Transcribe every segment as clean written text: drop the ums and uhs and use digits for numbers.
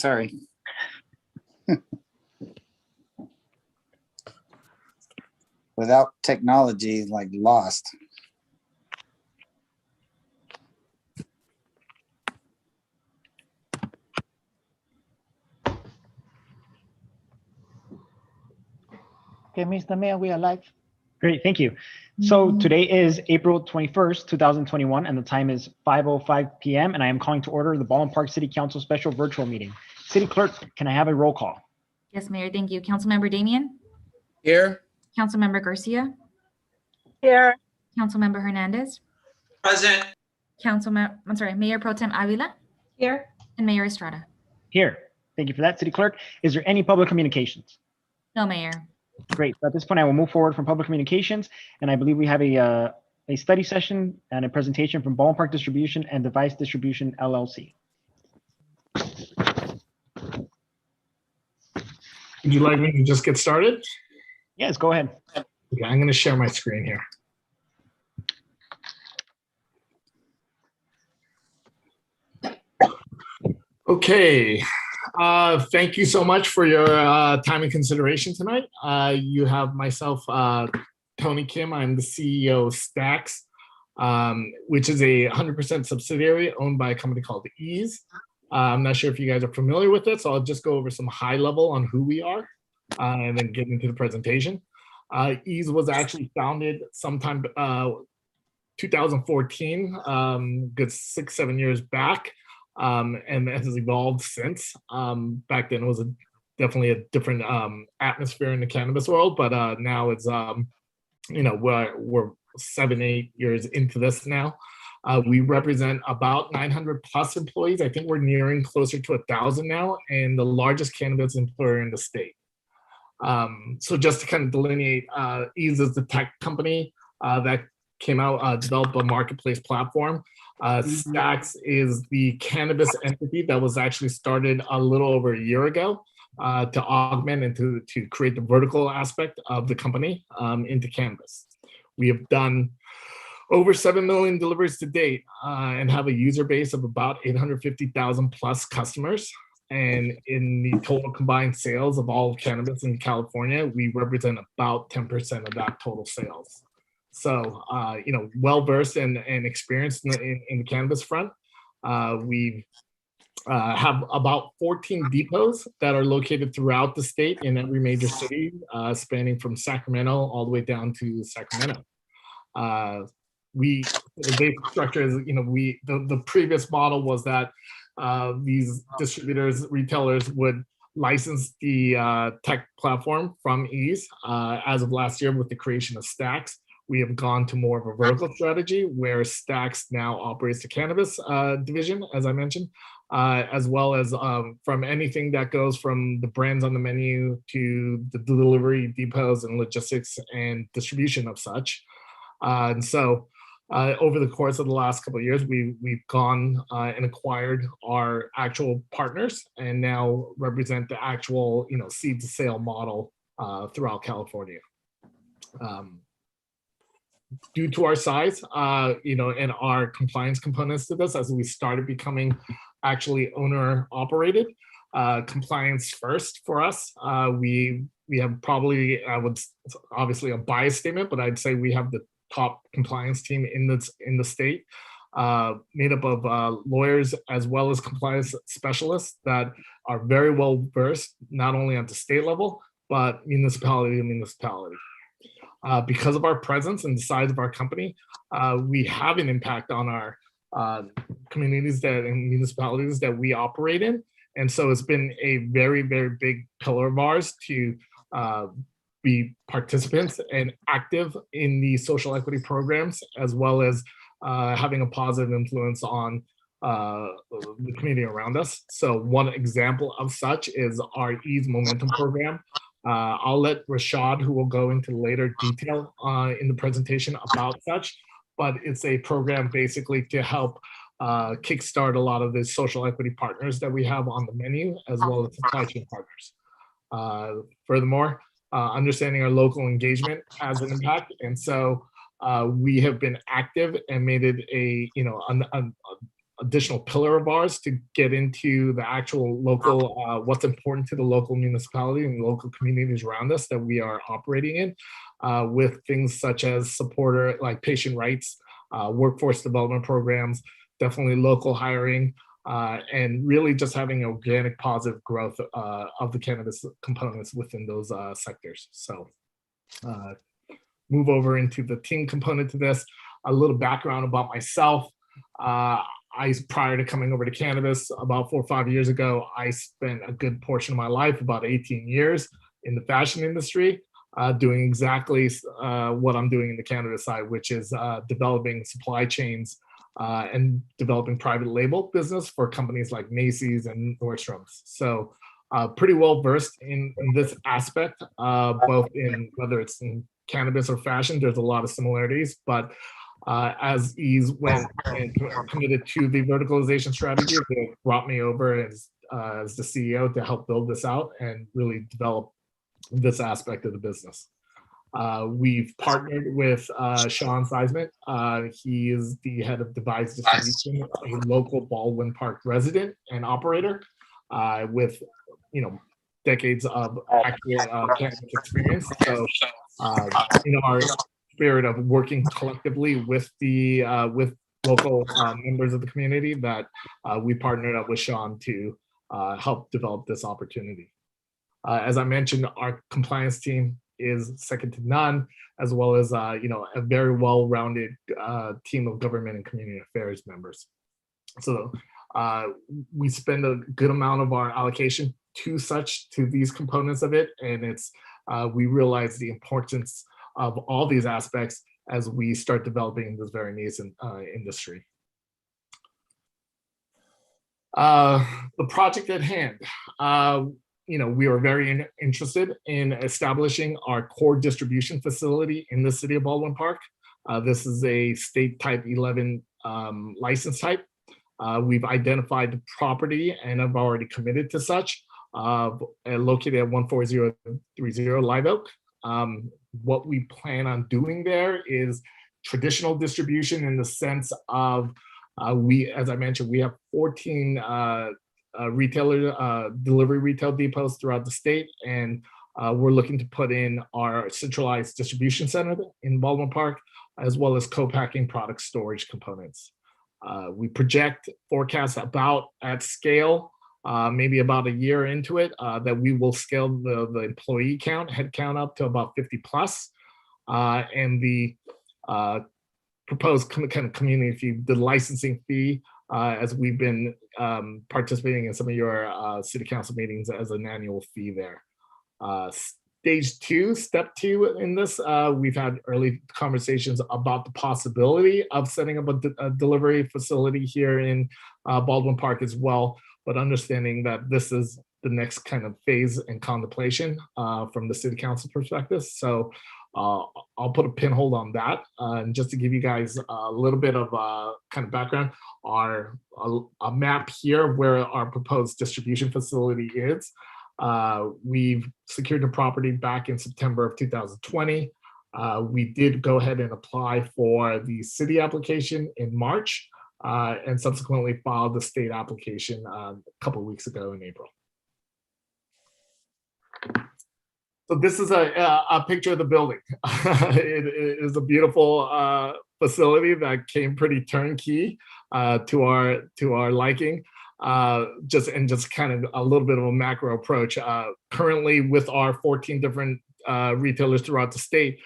Sorry. Without technology, like lost. Okay, Mr. Mayor, we are live. Great, thank you. So today is April 21st, 2021, and the time is 5:05 p.m. and I am calling to order the Baldwin Park City Council special virtual meeting. City Clerk, can I have a roll call? Yes, Mayor, thank you. Councilmember Damian? Here. Councilmember Garcia? Here. Councilmember Hernandez? Present. Mayor Pro Tem Avila? Here. And Mayor Estrada? Here. Thank you for that, City Clerk. Is there any public communications? No, Mayor. Great. So at this point, I will move forward from public communications, and I believe we have a study session and a presentation from Baldwin Park Distribution and Device Distribution LLC. Would you like me to just get started? Yes, go ahead. Okay, I'm going to share my screen here. Okay. Thank you so much for your time and consideration tonight. You have myself, Tony Kim. I'm the CEO of Stacks, which is a 100% subsidiary owned by a company called Ease. I'm not sure if you guys are familiar with it, so I'll just go over some high level on who we are and then get into the presentation. Ease was actually founded sometime 2014, good 6-7 years back. And it has evolved since. Back then it was definitely a different atmosphere in the cannabis world, but now it's we're 7-8 years into this now. We represent about 900 plus employees. I think we're nearing closer to 1,000 now, and the largest cannabis employer in the state. So just to kind of delineate, Ease is the tech company that came out, developed a marketplace platform. Stacks is the cannabis entity that was actually started a little over a year ago to augment and to create the vertical aspect of the company into cannabis. We have done over 7 million deliveries to date and have a user base of about 850,000 plus customers. And in the total combined sales of all cannabis in California, we represent about 10% of that total sales. So, well-versed and experienced in the cannabis front. We have about 14 depots that are located throughout the state in every major city, spanning from Sacramento all the way down to Sacramento. The basic structure is, the previous model was that these distributors, retailers would license the tech platform from Ease. As of last year, with the creation of Stacks, we have gone to more of a vertical strategy where Stacks now operates the cannabis division, as I mentioned, as well as from anything that goes from the brands on the menu to the delivery depots and logistics and distribution of such. And so over the course of the last couple of years, we've gone and acquired our actual partners and now represent the actual, seed to sale model throughout California. Due to our size, and our compliance components to this, as we started becoming actually owner operated, compliance first for us. We have probably, obviously a biased statement, but I'd say we have the top compliance team in the state, made up of lawyers as well as compliance specialists that are very well versed, not only at the state level, but municipality to municipality. Because of our presence and the size of our company, we have an impact on our communities and municipalities that we operate in. And so it's been a very, very big pillar of ours to be participants and active in the social equity programs, as well as having a positive influence on the community around us. So one example of such is our Ease Momentum program. I'll let Rashad, who will go into later detail in the presentation about such, but it's a program basically to help kickstart a lot of the social equity partners that we have on the menu, as well as supply chain partners. Furthermore, understanding our local engagement has an impact, and so we have been active and made it a additional pillar of ours to get into the actual local, what's important to the local municipality and local communities around us that we are operating in, with things such as supporter, like patient rights, workforce development programs, definitely local hiring, and really just having organic positive growth of the cannabis components within those sectors. So move over into the team component to this. A little background about myself. Prior to coming over to cannabis about 4 or 5 years ago, I spent a good portion of my life, about 18 years, in the fashion industry, doing exactly what I'm doing in the cannabis side, which is developing supply chains and developing private label business for companies like Macy's and Nordstrom's. So pretty well versed in this aspect, both in whether it's in cannabis or fashion. There's a lot of similarities, but as Ease went and committed to the verticalization strategy, they brought me over as the CEO to help build this out and really develop this aspect of the business. We've partnered with Sean Seisman. He is the head of Device Distribution, a local Baldwin Park resident and operator with, decades of accurate cannabis experience. So, our spirit of working collectively with the with local members of the community, that we partnered up with Sean to help develop this opportunity. As I mentioned, our compliance team is second to none, as well as a very well-rounded team of government and community affairs members. So we spend a good amount of our allocation to these components of it, and it's we realize the importance of all these aspects as we start developing this very nascent industry. The project at hand. We are very interested in establishing our core distribution facility in the city of Baldwin Park. This is a state type 11 license type. We've identified the property and have already committed to such, located at 14030 Live Oak. What we plan on doing there is traditional distribution in the sense of as I mentioned, we have 14 delivery retail depots throughout the state, and we're looking to put in our centralized distribution center in Baldwin Park, as well as co-packing product storage components. We forecast about at scale, maybe about a year into it, that we will scale the employee head count up to about 50 plus, and the proposed kind of community fee, the licensing fee, as we've been participating in some of your city council meetings as an annual fee there. Step two in this, we've had early conversations about the possibility of setting up a delivery facility here in Baldwin Park as well, but understanding that this is the next kind of phase in contemplation from the city council perspective. So I'll put a pinhold on that. And just to give you guys a little bit of kind of background, a map here where our proposed distribution facility is. We've secured the property back in September of 2020. We did go ahead and apply for the city application in March, and subsequently filed the state application a couple of weeks ago in April. So this is a picture of the building. It is a beautiful facility that came pretty turnkey to our liking. Just kind of a little bit of a macro approach. Currently, with our 14 different retailers throughout the state,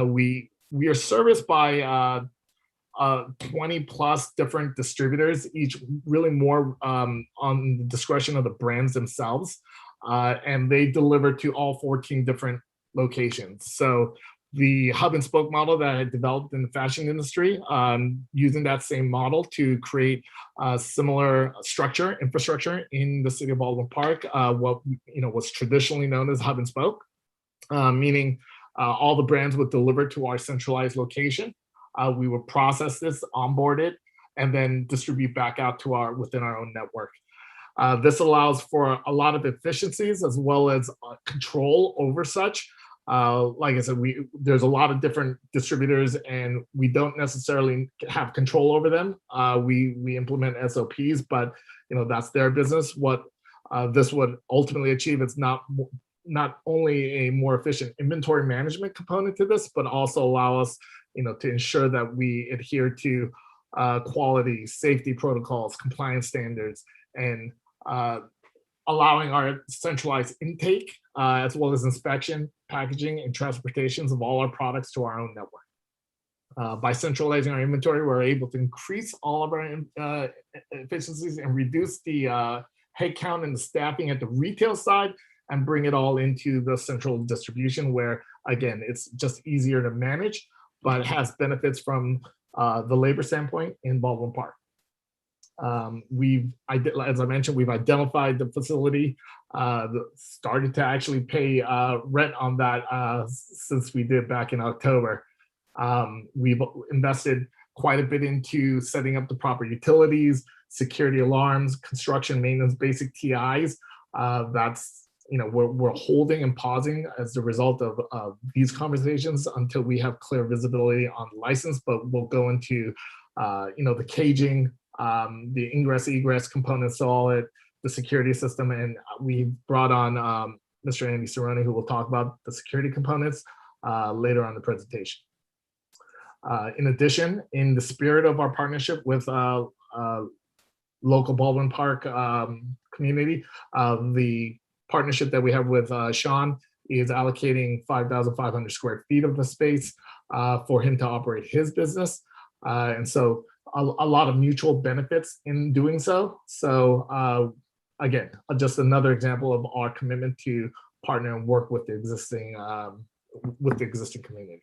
we are serviced by 20 plus different distributors, each really more on the discretion of the brands themselves. And they deliver to all 14 different locations. So the hub and spoke model that I developed in the fashion industry, using that same model to create a similar infrastructure in the city of Baldwin Park, what's traditionally known as hub and spoke, meaning all the brands would deliver to our centralized location. We would process this, onboard it, and then distribute back out to within our own network. This allows for a lot of efficiencies as well as control over such. Like I said, there's a lot of different distributors, and we don't necessarily have control over them. We implement SOPs, but that's their business. What this would ultimately achieve is not only a more efficient inventory management component to this, but also allow us, to ensure that we adhere to quality, safety protocols, compliance standards, and allowing our centralized intake, as well as inspection, packaging, and transportations of all our products to our own network. By centralizing our inventory, we're able to increase all of our efficiencies and reduce the headcount and the staffing at the retail side, and bring it all into the central distribution, where, again, it's just easier to manage, but it has benefits from the labor standpoint in Baldwin Park. As I mentioned, we've identified the facility, started to actually pay rent on that since we did back in October. We've invested quite a bit into setting up the proper utilities, security alarms, construction maintenance, basic TIs. We're holding and pausing as a result of these conversations until we have clear visibility on the license, but we'll go into the caging, the ingress egress components to all it, the security system, and we brought on Mr. Andy Cerrone, who will talk about the security components later on in the presentation. In addition, in the spirit of our partnership with local Baldwin Park community, the partnership that we have with Sean is allocating 5,500 square feet of the space for him to operate his business. And so a lot of mutual benefits in doing so. So again, just another example of our commitment to partner and work with the existing community.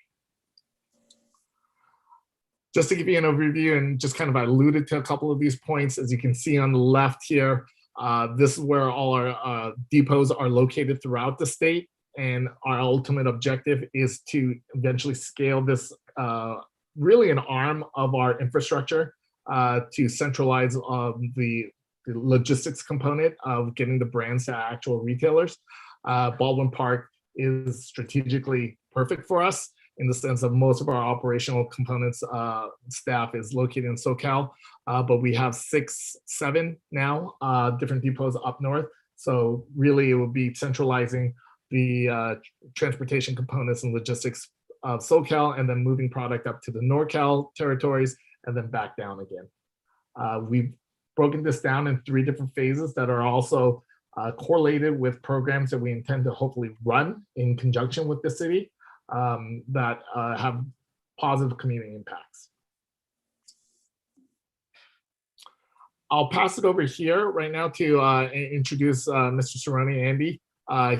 Just to give you an overview, and just kind of alluded to a couple of these points, as you can see on the left here, this is where all our depots are located throughout the state, and our ultimate objective is to eventually scale this, really an arm of our infrastructure, to centralize the logistics component of getting the brands to actual retailers. Baldwin Park is strategically perfect for us in the sense of most of our operational components staff is located in SoCal, but we have 6, 7 now different depots up north. So really it would be centralizing the transportation components and logistics of SoCal, and then moving product up to the NorCal territories and then back down again. We've broken this down in 3 different phases that are also correlated with programs that we intend to hopefully run in conjunction with the city that have positive community impacts. I'll pass it over here right now to introduce Mr. Cerrone, Andy.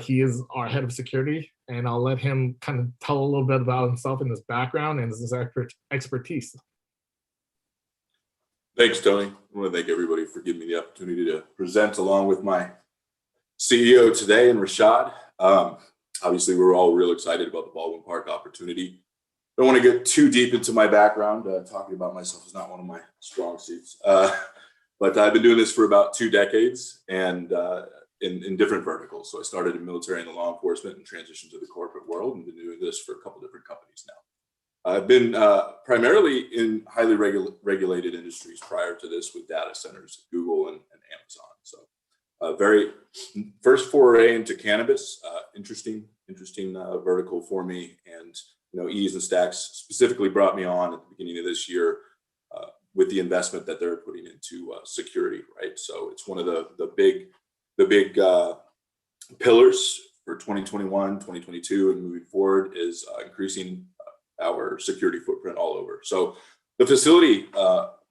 He is our head of security, and I'll let him kind of tell a little bit about himself and his background and his expertise. Thanks, Tony. I want to thank everybody for giving me the opportunity to present along with my CEO today, and Rashad. Obviously, we're all real excited about the Baldwin Park opportunity. Don't want to get too deep into my background. Talking about myself is not one of my strong suits. But I've been doing this for about 2 decades, and in different verticals. So I started in military and the law enforcement and transitioned to the corporate world, and been doing this for a couple different companies now. I've been primarily in highly regulated industries prior to this, with data centers, Google and Amazon. So very first foray into cannabis, interesting vertical for me. And Ease and Stacks specifically brought me on at the beginning of this year with the investment that they're putting into security, right? So it's one of the big pillars for 2021, 2022, and moving forward is increasing our security footprint all over. So the facility,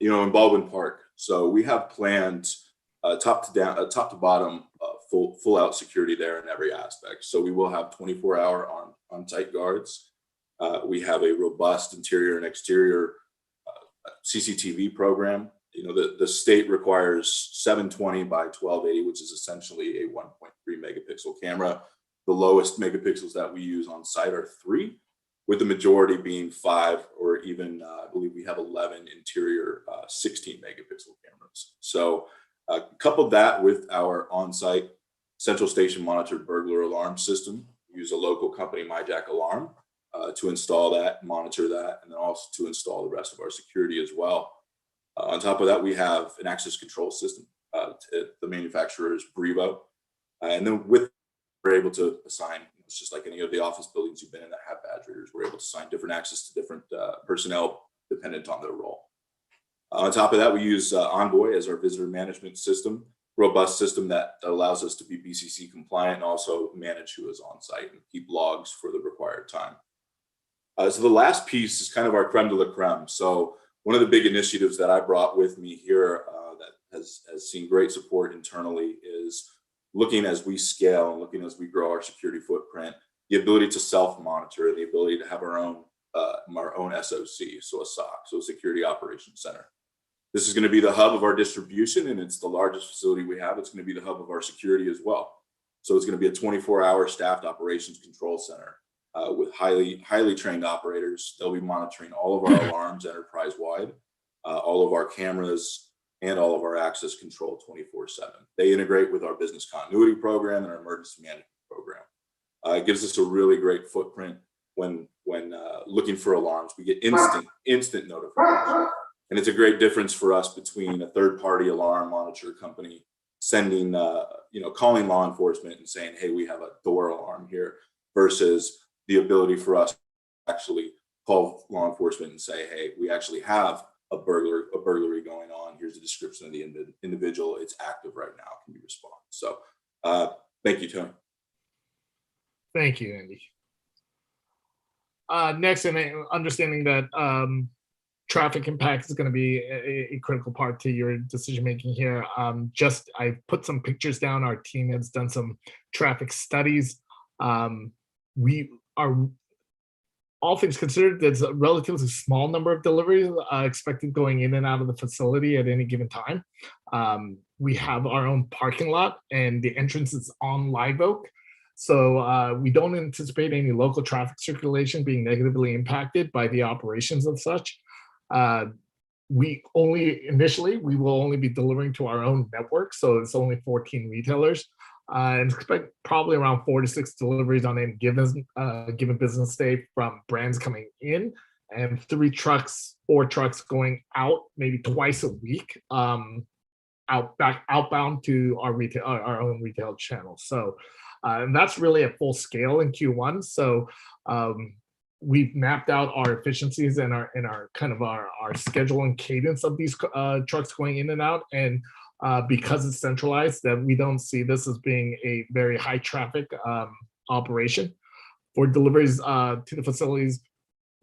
in Baldwin Park, so we have planned top to bottom, full out security there in every aspect. So we will have 24-hour on-site guards. We have a robust interior and exterior CCTV program. The state requires 720 by 1280, which is essentially a 1.3 megapixel camera. The lowest megapixels that we use on site are 3, with the majority being 5, or even I believe we have 11 interior 16 megapixel cameras. So couple that with our on-site central station monitored burglar alarm system, use a local company, MyJack Alarm, to install that, monitor that, and then also to install the rest of our security as well. On top of that, we have an access control system. The manufacturer is Brevo. And then we're able to assign, it's just like any of the office buildings you've been in that have badge readers, we're able to assign different access to different personnel dependent on their role. On top of that, we use Envoy as our visitor management system, robust system that allows us to be BCC compliant and also manage who is on site and keep logs for the required time. So the last piece is kind of our creme de la creme. So one of the big initiatives that I brought with me here that has seen great support internally is looking as we scale and looking as we grow our security footprint, the ability to self-monitor, the ability to have our own SOC, so a SOC, so a Security Operations Center. This is going to be the hub of our distribution, and it's the largest facility we have. It's going to be the hub of our security as well. So it's going to be a 24-hour staffed operations control center with highly trained operators. They'll be monitoring all of our alarms enterprise-wide, all of our cameras, and all of our access control 24/7. They integrate with our business continuity program and our emergency management program. It gives us a really great footprint when looking for alarms. We get instant notification. And it's a great difference for us between a third-party alarm monitor company sending, calling law enforcement and saying, hey, we have a door alarm here, versus the ability for us to actually call law enforcement and say, hey, we actually have a burglary going on. Here's a description of the individual. It's active right now. Can you respond? So thank you, Tony. Thank you, Andy. Next, and understanding that traffic impact is going to be a critical part to your decision making here. I put some pictures down. Our team has done some traffic studies. We are, all things considered, there's a relatively small number of deliveries expected going in and out of the facility at any given time. We have our own parking lot, and the entrance is on Live Oak. So we don't anticipate any local traffic circulation being negatively impacted by the operations of such. We will only be delivering to our own network. So it's only 14 retailers. And expect probably around 4 to 6 deliveries on any given business day from brands coming in, and 4 trucks going out maybe twice a week, outbound to our own retail channels. So and that's really at full scale in Q1. So we've mapped out our efficiencies and our schedule and cadence of these trucks going in and out, and because it's centralized, that we don't see this as being a very high traffic operation. For deliveries to the facilities,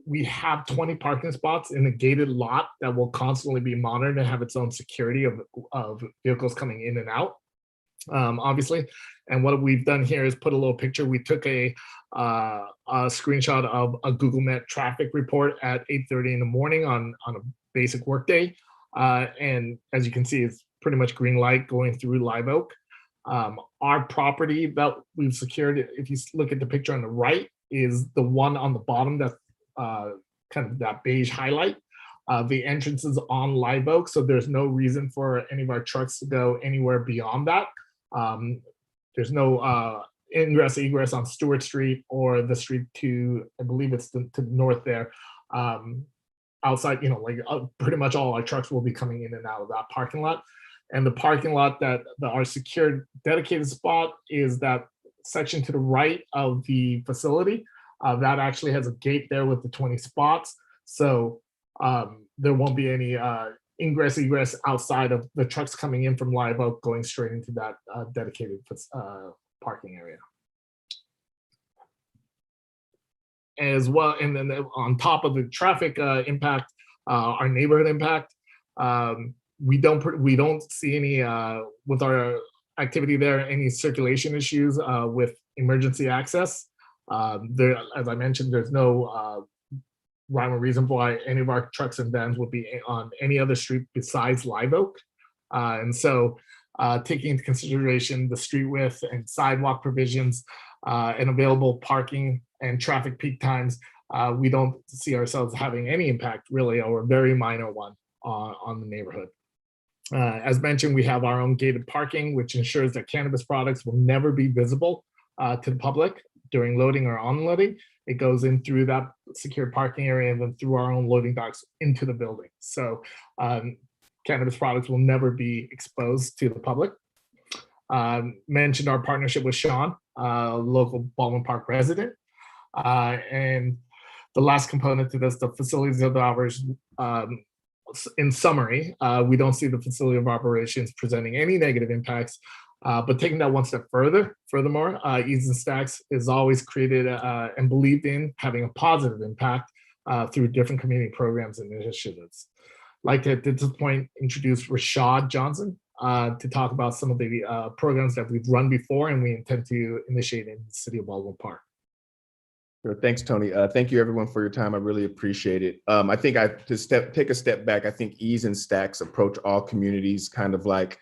we have 20 parking spots in a gated lot that will constantly be monitored and have its own security of vehicles coming in and out, obviously. And what we've done here is put a little picture. We took a screenshot of a Google Met traffic report at 8:30 in the morning on a basic workday. And as you can see, it's pretty much green light going through Live Oak. Our property that we've secured, if you look at the picture on the right, is the one on the bottom that's kind of that beige highlight. The entrance is on Live Oak, so there's no reason for any of our trucks to go anywhere beyond that. There's no ingress egress on Stewart Street or the street to, I believe it's to the north there. Outside, pretty much all our trucks will be coming in and out of that parking lot. And the parking lot that our secured dedicated spot is that section to the right of the facility. That actually has a gate there with the 20 spots. So there won't be any ingress egress outside of the trucks coming in from Live Oak going straight into that dedicated parking area. As well, and then on top of the traffic impact, our neighborhood impact, we don't see any with our activity there, any circulation issues with emergency access. There, as I mentioned, there's no rhyme or reason why any of our trucks and vans would be on any other street besides Live Oak. And so taking into consideration the street width and sidewalk provisions and available parking and traffic peak times, we don't see ourselves having any impact really, or a very minor one on the neighborhood. As mentioned, we have our own gated parking, which ensures that cannabis products will never be visible to the public during loading or unloading. It goes in through that secure parking area and then through our own loading docks into the building. So cannabis products will never be exposed to the public. Mentioned our partnership with Sean, local Baldwin Park resident. And the last component to this, the facilities of the operations. In summary, we don't see the facility of operations presenting any negative impacts, but taking that one step furthermore, Ease and Stacks is always created and believed in having a positive impact through different community programs and initiatives. I'd like to, at this point, introduce Rashad Johnson to talk about some of the programs that we've run before and we intend to initiate in the city of Baldwin Park. Sure. Thanks, Tony. Thank you, everyone, for your time. I really appreciate it. I think take a step back. I think Ease and Stacks approach all communities kind of like,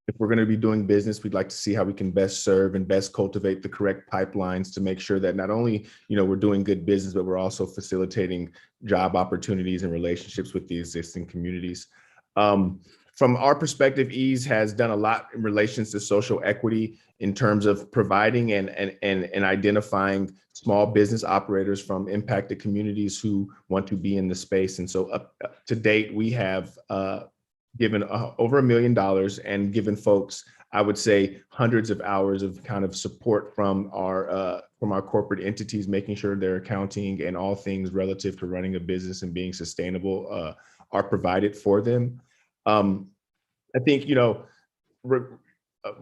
if we're going to be doing business, we'd like to see how we can best serve and best cultivate the correct pipelines to make sure that not only, we're doing good business, but we're also facilitating job opportunities and relationships with the existing communities. From our perspective, Ease has done a lot in relations to social equity in terms of providing and identifying small business operators from impacted communities who want to be in the space. And so up to date, we have given over $1 million and given folks, I would say, hundreds of hours of kind of support from our corporate entities, making sure their accounting and all things relative to running a business and being sustainable are provided for them. I think,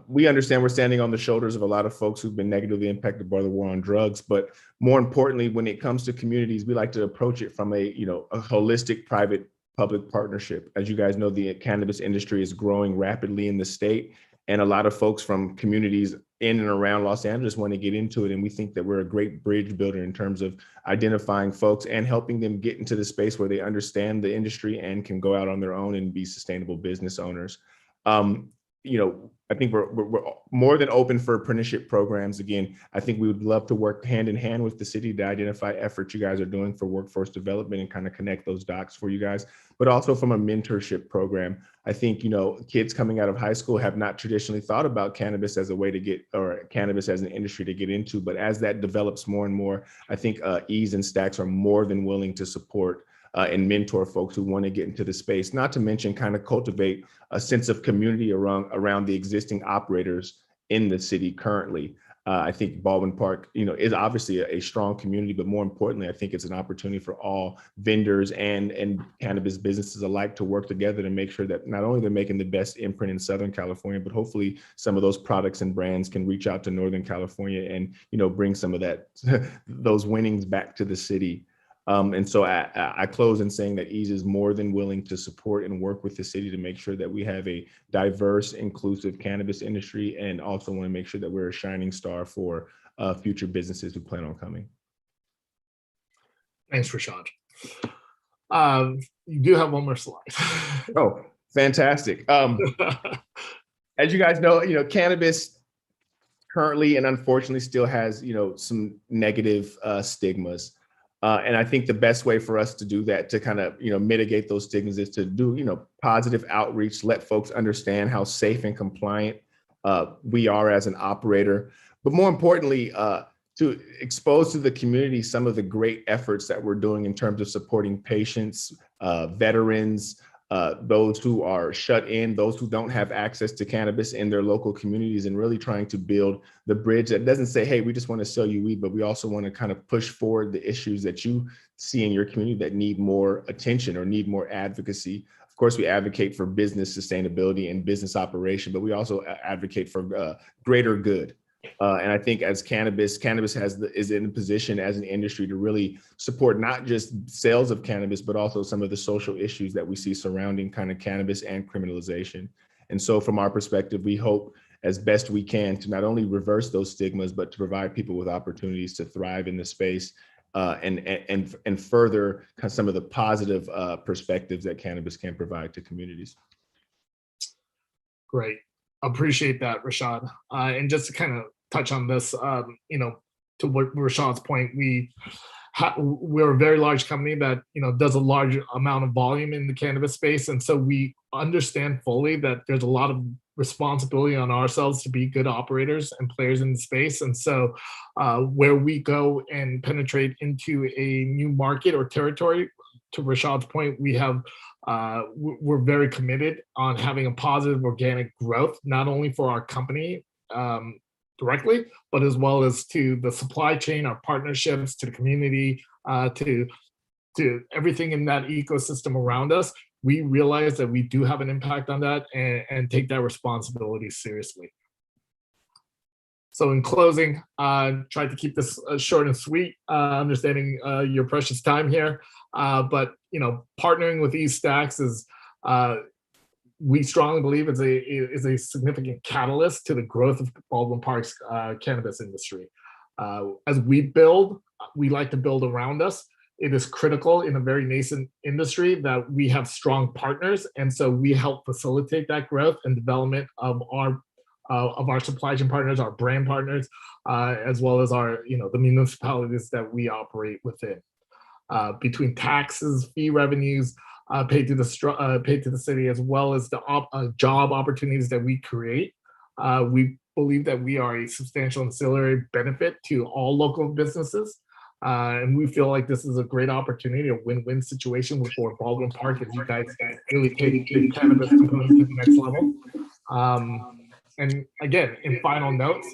we understand we're standing on the shoulders of a lot of folks who've been negatively impacted by the war on drugs, but more importantly, when it comes to communities, we like to approach it from a holistic private-public partnership. As you guys know, the cannabis industry is growing rapidly in the state, and a lot of folks from communities in and around Los Angeles want to get into it. And we think that we're a great bridge builder in terms of identifying folks and helping them get into the space where they understand the industry and can go out on their own and be sustainable business owners. I think we're more than open for apprenticeship programs. Again, I think we would love to work hand in hand with the city to identify efforts you guys are doing for workforce development and kind of connect those dots for you guys, but also from a mentorship program. I think, kids coming out of high school have not traditionally thought about cannabis as a way to get, or cannabis as an industry to get into, but as that develops more and more, I think Ease and Stacks are more than willing to support and mentor folks who want to get into the space, not to mention kind of cultivate a sense of community around the existing operators in the city currently. I think Baldwin Park, is obviously a strong community, but more importantly, I think it's an opportunity for all vendors and cannabis businesses alike to work together to make sure that not only they're making the best imprint in Southern California, but hopefully some of those products and brands can reach out to Northern California and, bring some of that, those winnings back to the city. And so I close in saying that Ease is more than willing to support and work with the city to make sure that we have a diverse, inclusive cannabis industry, and also want to make sure that we're a shining star for future businesses who plan on coming. Thanks, Rashad. You do have one more slide. Oh, fantastic. As you guys know, cannabis currently and unfortunately still has, some negative stigmas. And I think the best way for us to do that, to kind of, mitigate those stigmas, is to do, positive outreach, let folks understand how safe and compliant we are as an operator. But more importantly, to expose to the community some of the great efforts that we're doing in terms of supporting patients, veterans, those who are shut in, those who don't have access to cannabis in their local communities, and really trying to build the bridge that doesn't say, hey, we just want to sell you weed, but we also want to kind of push forward the issues that you see in your community that need more attention or need more advocacy. Of course, we advocate for business sustainability and business operation, but we also advocate for greater good. And I think as cannabis is in a position as an industry to really support not just sales of cannabis, but also some of the social issues that we see surrounding kind of cannabis and criminalization. And so from our perspective, we hope as best we can to not only reverse those stigmas, but to provide people with opportunities to thrive in the space and further some of the positive perspectives that cannabis can provide to communities. Great. Appreciate that, Rashad. And just to kind of touch on this, to what Rashad's point, we're a very large company that, does a large amount of volume in the cannabis space. And so we understand fully that there's a lot of responsibility on ourselves to be good operators and players in the space. And so where we go and penetrate into a new market or territory, to Rashad's point, we're very committed on having a positive organic growth, not only for our company directly, but as well as to the supply chain, our partnerships, to the community, to everything in that ecosystem around us. We realize that we do have an impact on that and take that responsibility seriously. So in closing, try to keep this short and sweet, understanding your precious time here. But partnering with eStacks is, we strongly believe is a significant catalyst to the growth of Baldwin Park's cannabis industry. As we build, we like to build around us. It is critical in a very nascent industry that we have strong partners, and so we help facilitate that growth and development of our supply chain partners, our brand partners, as well as our the municipalities that we operate within. Between taxes, fee revenues paid to the city, as well as the job opportunities that we create, we believe that we are a substantial ancillary benefit to all local businesses. And we feel like this is a great opportunity, a win-win situation for Baldwin Park as you guys really take the cannabis component to the next level. And again, in final notes,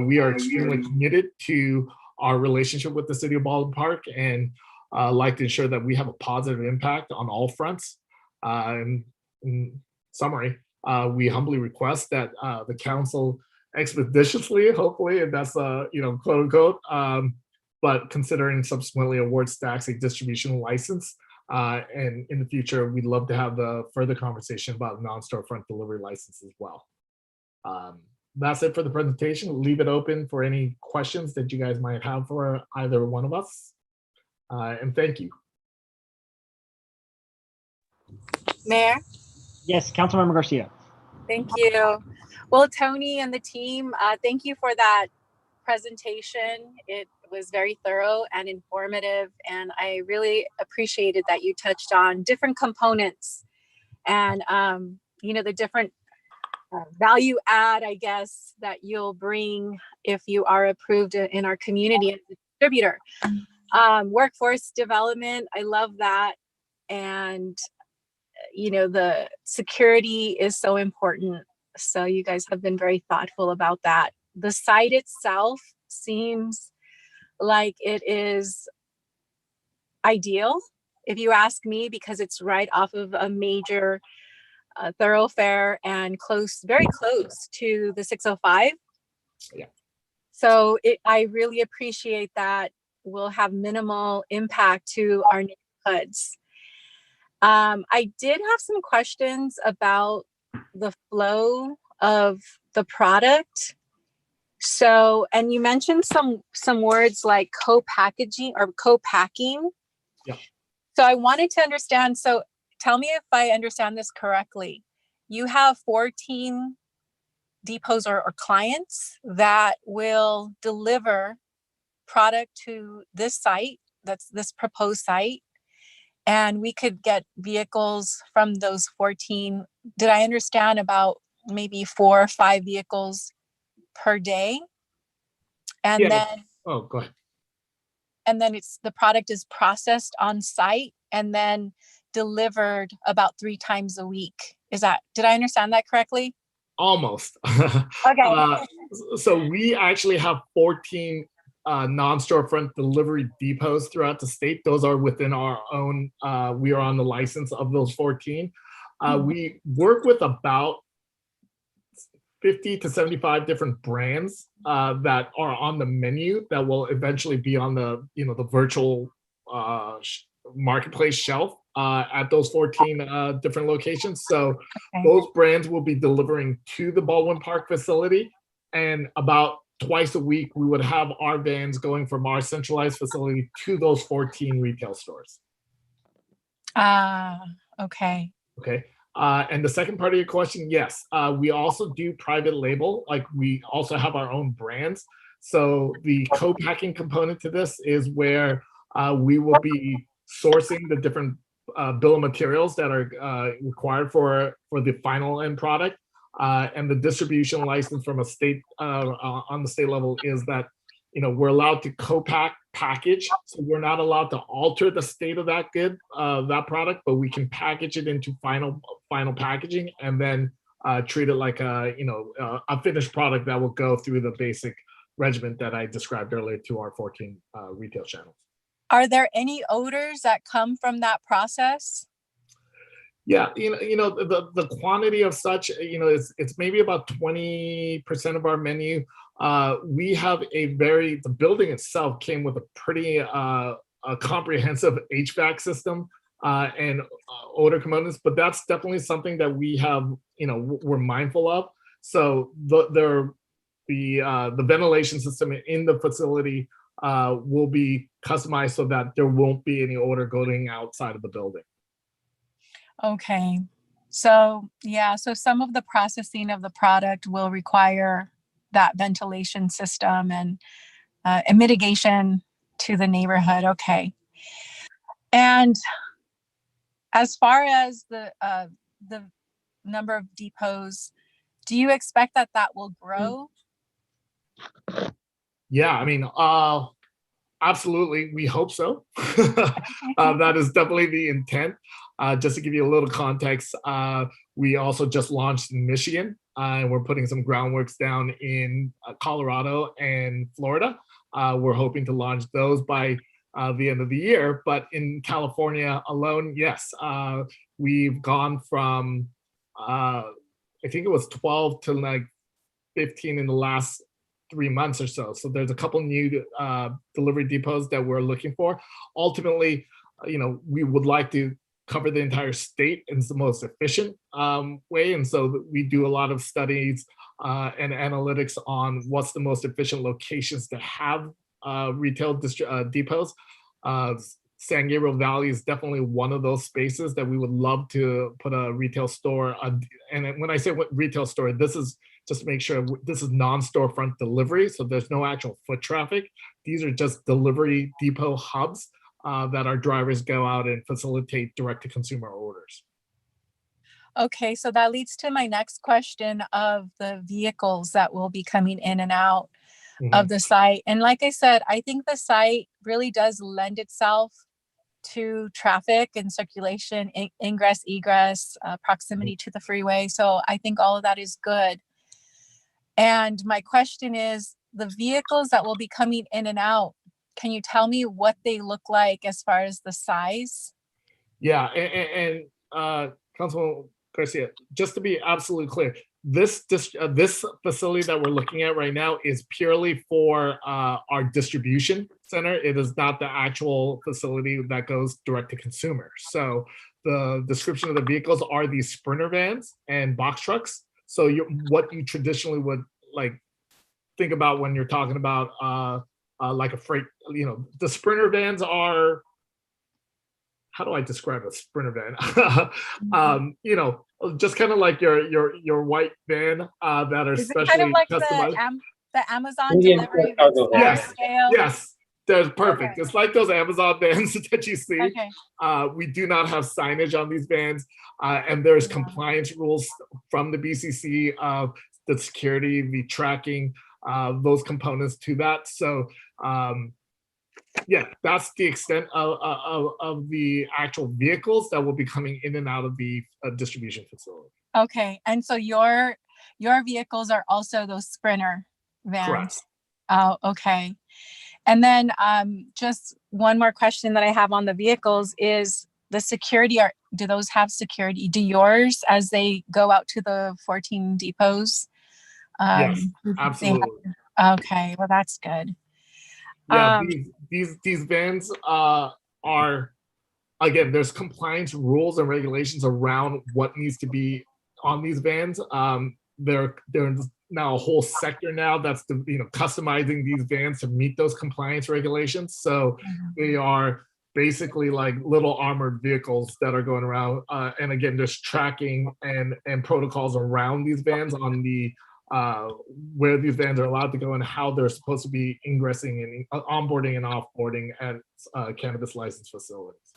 we are extremely committed to our relationship with the city of Baldwin Park and like to ensure that we have a positive impact on all fronts. In summary, we humbly request that the council expeditiously, hopefully, and that's quote unquote, but considering subsequently award Stacks a distribution license. And in the future, we'd love to have a further conversation about non-storefront delivery license as well. That's it for the presentation. Leave it open for any questions that you guys might have for either one of us. And thank you. Mayor, Yes, Councilmember Garcia. thank you. Well, Tony and the team, thank you for that presentation. It was very thorough and informative, and I really appreciated that you touched on different components and the different value add, I guess, that you'll bring if you are approved in our community as a distributor. Workforce development, I love that. And the security is so important. So you guys have been very thoughtful about that. The site itself seems like it is ideal, if you ask me, because it's right off of a major thoroughfare and very close to the 605. Yeah. So I really appreciate that. We'll have minimal impact to our neighborhoods. I did have some questions about the flow of the product. So, and you mentioned some words like co-packaging or co-packing. Yeah. So I wanted to understand, so tell me if I understand this correctly. You have 14 depots or clients that will deliver product to this site, that's this proposed site, and we could get vehicles from those 14. Did I understand about maybe 4 or 5 vehicles per day? And Yeah. then Oh, go ahead. and then the product is processed on site and then delivered about 3 times a week. Did I understand that correctly? Almost. Okay. So we actually have 14 non-storefront delivery depots throughout the state. Those are within our own, we are on the license of those 14. We work with about 50 to 75 different brands that are on the menu that will eventually be on the, the virtual marketplace shelf at those 14 different locations. So those brands will be delivering to the Baldwin Park facility, and about twice a week, we would have our vans going from our centralized facility to those 14 retail stores. Okay. Okay. And the second part of your question, yes, we also do private label. Like, we also have our own brands. So the co-packing component to this is where we will be sourcing the different bill of materials that are required for the final end product. And the distribution license from a state on the state level is that, you know, we're allowed to package. So we're not allowed to alter the state of that good, that product, but we can package it into final packaging and then treat it like a, you know, a finished product that will go through the basic regimen that I described earlier to our 14 retail channels. Are there any odors that come from that process? Yeah, you know the quantity of such, you know, it's maybe about 20% of our menu. We have the building itself came with a pretty a comprehensive HVAC system and odor components, but that's definitely something that we have, you know, we're mindful of. So the ventilation system in the facility will be customized so that there won't be any odor going outside of the building. Okay, so yeah, so some of the processing of the product will require that ventilation system and mitigation to the neighborhood. Okay, and as far as the number of depots, do you expect that will grow? Yeah, I mean, absolutely, we hope so. That is definitely the intent. Just to give you a little context, we also just launched in Michigan, and we're putting some groundworks down in Colorado and Florida. We're hoping to launch those by the end of the year. But in California alone, yes, we've gone from, I think it was 12 to like 15 in the last 3 months or so. So there's a couple new delivery depots that we're looking for. Ultimately, you know, we would like to cover the entire state in the most efficient way. And so we do a lot of studies and analytics on what's the most efficient locations to have retail depots. San Gabriel Valley is definitely one of those spaces that we would love to put a retail store. And when I say retail store, this is just to make sure this is non-storefront delivery. So there's no actual foot traffic. These are just delivery depot hubs that our drivers go out and facilitate direct-to-consumer orders. Okay, so that leads to my next question of the vehicles that will be coming in and out of the site. And like I said, I think the site really does lend itself to traffic and circulation, ingress, egress, proximity to the freeway. So I think all of that is good. And my question is, the vehicles that will be coming in and out, can you tell me what they look like as far as the size? Yeah, and Councilman Garcia, just to be absolutely clear, this facility that we're looking at right now is purely for our distribution center. It is not the actual facility that goes direct to consumer. So the description of the vehicles are these Sprinter vans and box trucks. So what you traditionally would like think about when you're talking about like a freight, you know, the Sprinter vans are, how do I describe a Sprinter van? You know, just kind of like your white van that are Is it specially kind of like customized. the Amazon delivery? Yes, scale? yes, that's perfect. Okay. It's like those Amazon vans that you see. Okay. We do not have signage on these vans, and there's compliance rules from the BCC of the security, the tracking, those components to that. So yeah, that's the extent of the actual vehicles that will be coming in and out of the distribution facility. Okay, and so your vehicles are also those Sprinter vans? Correct. Oh, okay. And then just one more question that I have on the vehicles is the security. Do those have security? Do yours, as they go out to the 14 depots? Yes, absolutely. Okay, well, that's good. Yeah, these vans are, again, there's compliance rules and regulations around what needs to be on these vans. There's now a whole sector now that's customizing these vans to meet those compliance regulations. So they are basically like little armored vehicles that are going around. And again, there's tracking and protocols around these vans on the where these vans are allowed to go and how they're supposed to be ingressing and onboarding and offboarding at cannabis license facilities.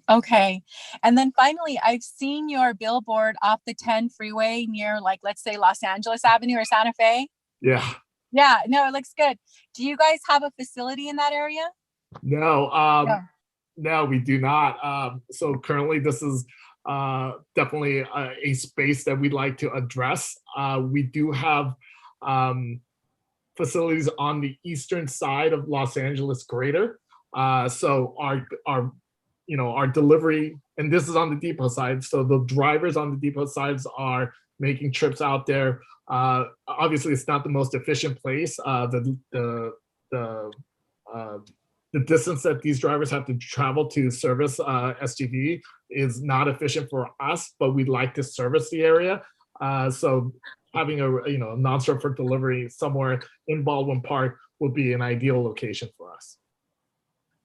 Okay. And then finally, I've seen your billboard off the 10 freeway near, like, let's say Los Angeles Avenue or Santa Fe. Yeah. Yeah, no, it looks good. Do you guys have a facility in that area? No, No. no, we do not. So currently, this is definitely a space that we'd like to address. We do have facilities on the eastern side of Los Angeles Greater. So our delivery, and this is on the depot side. So the drivers on the depot sides are making trips out there. Obviously, it's not the most efficient place. The distance that these drivers have to travel to service SGV is not efficient for us, but we'd like to service the area. So having a non-stop for delivery somewhere in Baldwin Park would be an ideal location for us.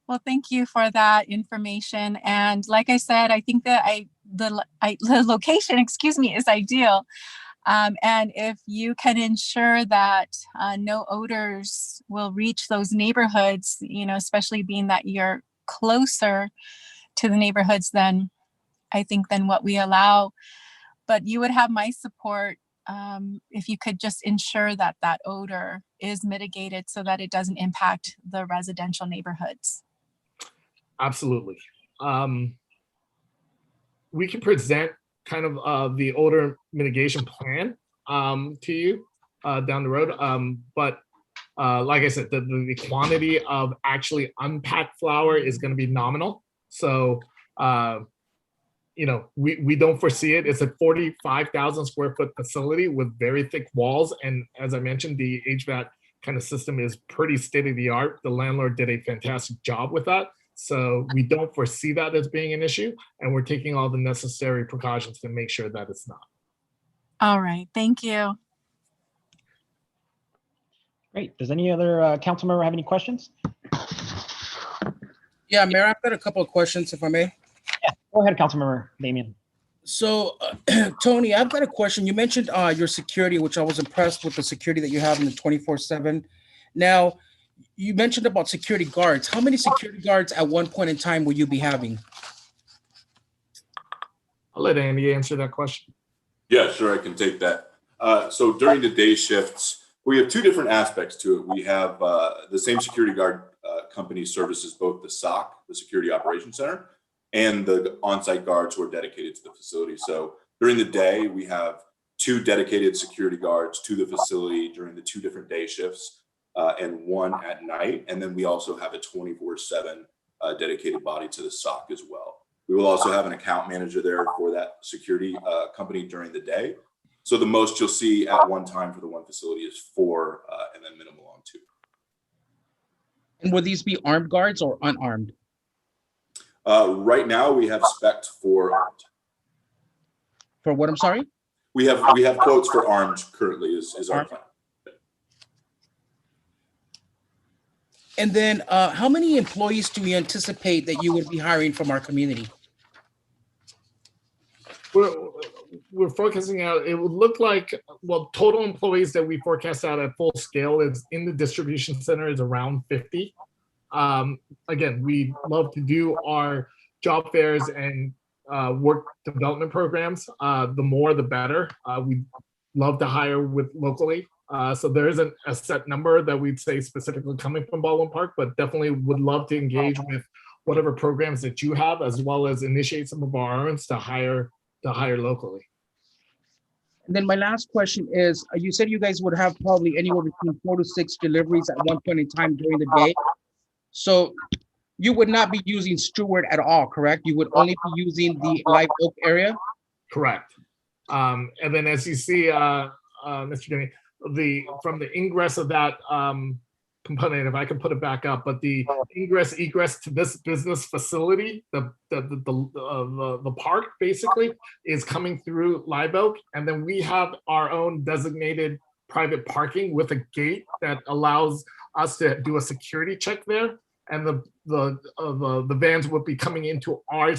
Well, thank you for that information. And like I said, I think that the location, is ideal. And if you can ensure that no odors will reach those neighborhoods, especially being that you're closer to the neighborhoods than what we allow. But you would have my support if you could just ensure that that odor is mitigated so that it doesn't impact the residential neighborhoods. Absolutely. We can present kind of the odor mitigation plan to you down the road. But like I said, the quantity of actually unpacked flour is going to be nominal. So, we don't foresee it. It's a 45,000 square foot facility with very thick walls. And as I mentioned, the HVAC kind of system is pretty state of the art. The landlord did a fantastic job with that. So we don't foresee that as being an issue, and we're taking all the necessary precautions to make sure that it's not. All right, thank you. Great. Does any other council member have any questions? Yeah, Mayor, I've got a couple of questions, if I may. Go ahead, Councilmember Damian. So, Tony, I've got a question. You mentioned your security, which I was impressed with the security that you have in the 24/7. Now, you mentioned about security guards. How many security guards at one point in time will you be having? I'll let Andy answer that question. Yeah, sure, I can take that. So during the day shifts, we have two different aspects to it. We have the same security guard company services both the SOC, the Security Operations Center, and the on-site guards who are dedicated to the facility. So during the day, we have two dedicated security guards to the facility during the two different day shifts. And one at night. And then we also have a 24/7 dedicated body to the SOC as well. We will also have an account manager there for that security company during the day. So the most you'll see at one time for the one facility is 4 and then minimal on 2. And would these be armed guards or unarmed? Right now we have spec'd for armed. For what, I'm sorry? We have quotes for armed currently is our plan. And then how many employees do we anticipate that you would be hiring from our community? We're forecasting out, it would look like, well, total employees that we forecast out at full scale is in the distribution center is around 50. Again, we love to do our job fairs and work development programs. The more, the better. We love to hire with locally. So there isn't a set number that we'd say specifically coming from Baldwin Park, but definitely would love to engage with whatever programs that you have, as well as initiate some of our own to hire locally. And then my last question is, you said you guys would have probably anywhere between 4 to 6 deliveries at one point in time during the day. So you would not be using Stewart at all, correct? You would only be using the Live Oak area? Correct. And then as you see, Mr. Denny, from the ingress of that component, if I can put it back up, but the ingress egress to this business facility, the park basically is coming through Live Oak, and then we have our own designated private parking with a gate that allows us to do a security check there, and the vans would be coming into our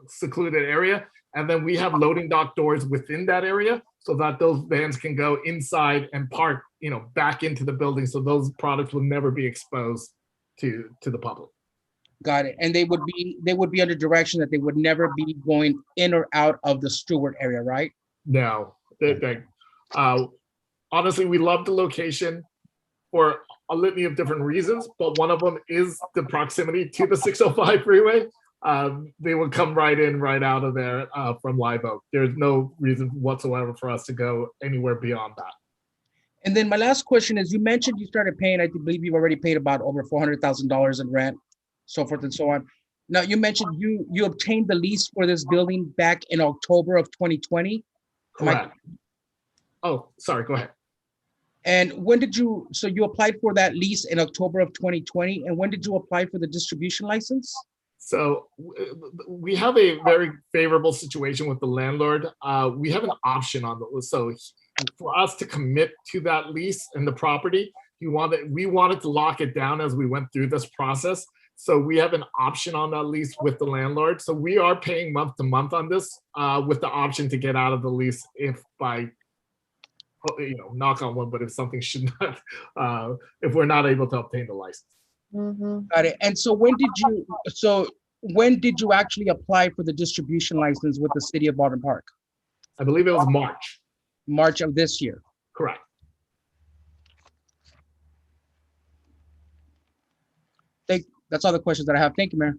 secluded area, and then we have loading dock doors within that area so that those vans can go inside and park, back into the building, so those products will never be exposed to the public. Got it. And they would be under direction that they would never be going in or out of the Stewart area, right? No, honestly, we love the location for a litany of different reasons, but one of them is the proximity to the 605 freeway. They would come right in, right out of there from Live Oak. There's no reason whatsoever for us to go anywhere beyond that. And then my last question is, you mentioned you started paying, I believe you've already paid about over $400,000 in rent, so forth and so on. Now, you mentioned you obtained the lease for this building back in October of 2020. Correct. Oh, sorry, go ahead. And when did so you applied for that lease in October of 2020, and when did you apply for the distribution license? So we have a very favorable situation with the landlord. We have an option on the, so for us to commit to that lease and the property, we wanted to lock it down as we went through this process. So we have an option on that lease with the landlord. So we are paying month to month on this with the option to get out of the lease if by, knock on wood, but if something should not, if we're not able to obtain the license. Got it. And so when did you actually apply for the distribution license with the city of Baldwin Park? I believe it was March. March of this year. Correct. That's all the questions that I have. Thank you, Mayor.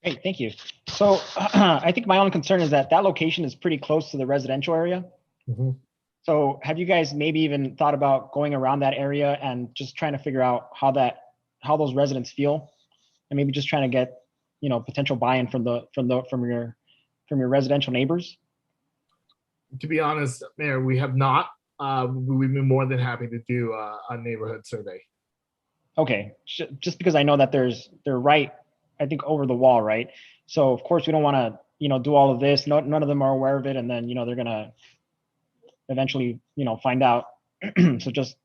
Great, thank you. So I think my only concern is that location is pretty close to the residential area. Mm-hmm. So have you guys maybe even thought about going around that area and just trying to figure out how those residents feel, and maybe just trying to get, potential buy-in from your residential neighbors? To be honest, Mayor, we have not. We've been more than happy to do a neighborhood survey. Okay, just because I know that they're right, I think, over the wall, right? So of course we don't want to, do all of this. None of them are aware of it, and then they're gonna eventually, find out. So just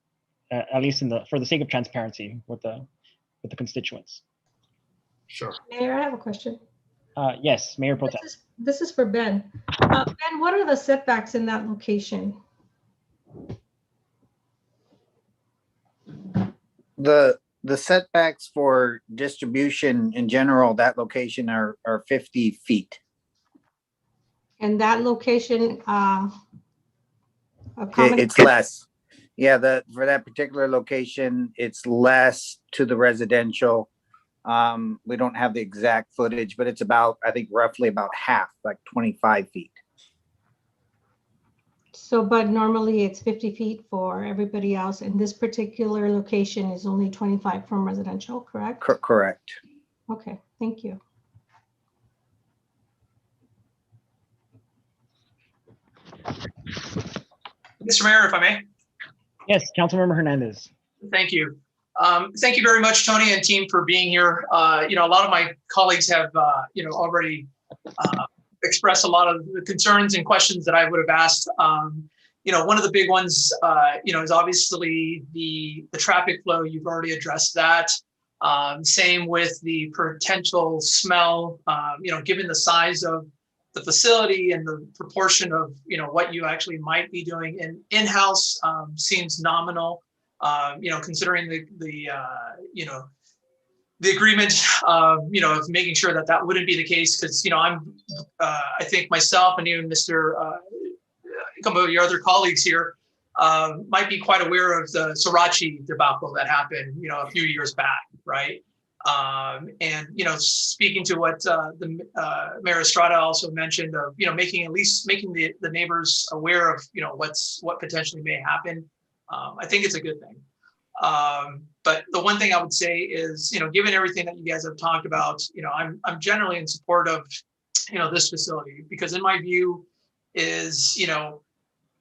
at least for the sake of transparency with the constituents. Sure. Mayor, I have a question. Yes, Mayor Pro Tem. This is for Ben. Ben, what are the setbacks in that location? The setbacks for distribution in general, that location are 50 feet. And that location, It's less. Yeah, for that particular location, it's less to the residential. We don't have the exact footage, but it's about, I think, roughly about half, like 25 feet. So, but normally it's 50 feet for everybody else, and this particular location is only 25 from residential, correct? Correct. Okay, thank you. Mr. Mayor, if I may. Yes, Councilmember Hernandez. Thank you. Thank you very much, Tony and team, for being here. A lot of my colleagues have, already expressed a lot of the concerns and questions that I would have asked. One of the big ones, is obviously the traffic flow. You've already addressed that. Same with the potential smell, given the size of the facility and the proportion of, what you actually might be doing in-house seems nominal. Considering the agreement, of making sure that wouldn't be the case, because, I think myself and even Mr. Some of your other colleagues here might be quite aware of the Sorachi debacle that happened, a few years back, right? And, speaking to what the Mayor Estrada also mentioned of, making the neighbors aware of, what potentially may happen. I think it's a good thing. But the one thing I would say is, given everything that you guys have talked about, I'm generally in support of, this facility, because in my view is,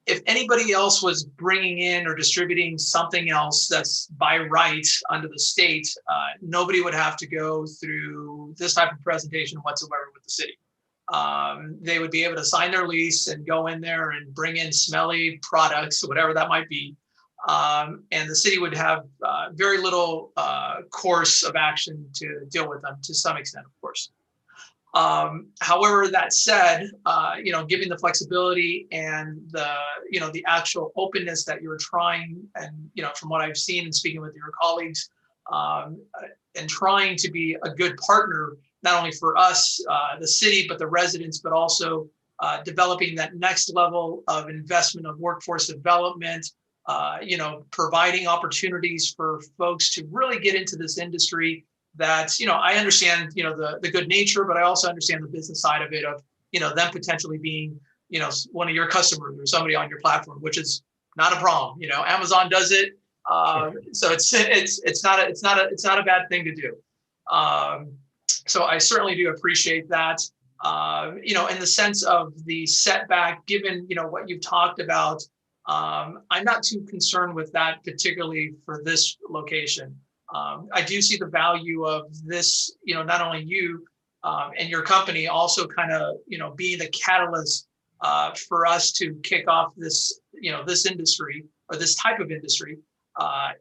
if anybody else was bringing in or distributing something else that's by right under the state, nobody would have to go through this type of presentation whatsoever with the city. They would be able to sign their lease and go in there and bring in smelly products, whatever that might be. And the city would have very little course of action to deal with them, to some extent, of course. However, that said, given the flexibility and the actual openness that you're trying, and, from what I've seen and speaking with your colleagues, and trying to be a good partner, not only for us, the city, but the residents, but also developing that next level of investment of workforce development, providing opportunities for folks to really get into this industry. That, I understand, the good nature, but I also understand the business side of it, of, them potentially being, one of your customers or somebody on your platform, which is not a problem. Amazon does it. So it's not a bad thing to do. So I certainly do appreciate that. In the sense of the setback, given, what you've talked about, I'm not too concerned with that, particularly for this location. I do see the value of this, not only you and your company, also kind of, being the catalyst for us to kick off this, this industry or this type of industry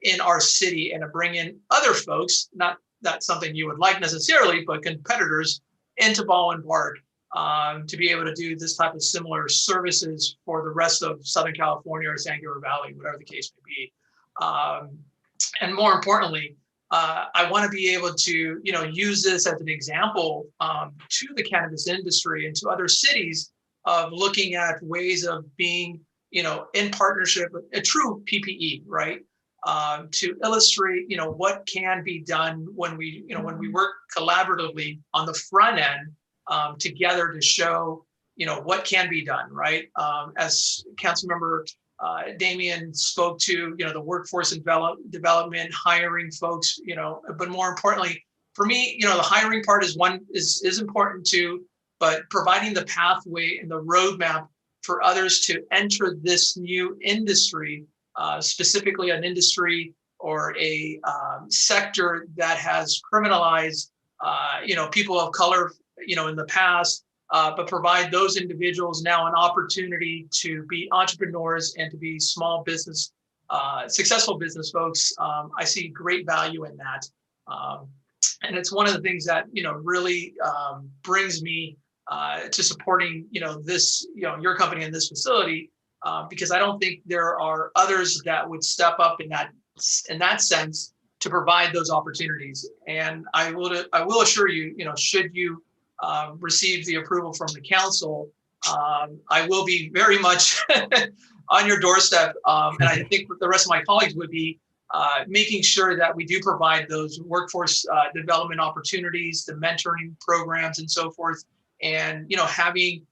in our city, and to bring in other folks, not that's something you would like necessarily, but competitors into Baldwin Park to be able to do this type of similar services for the rest of Southern California or San Gabriel Valley, whatever the case may be. And more importantly, I want to be able to, use this as an example to the cannabis industry and to other cities of looking at ways of being, in partnership with a true PPE, right? To illustrate, what can be done when we, when we work collaboratively on the front end together to show, what can be done, right? As Councilmember Damian spoke to, the workforce development, hiring folks, but more importantly, for me, the hiring part is important too, but providing the pathway and the roadmap for others to enter this new industry, specifically an industry or a sector that has criminalized, people of color, in the past, but provide those individuals now an opportunity to be entrepreneurs and to be small business, successful business folks. I see great value in that. And it's one of the things that, really brings me to supporting, this, your company in this facility, because I don't think there are others that would step up in that sense to provide those opportunities. And I will assure you, should you receive the approval from the council, I will be very much on your doorstep. And I think the rest of my colleagues would be making sure that we do provide those workforce development opportunities, the mentoring programs and so forth. And, having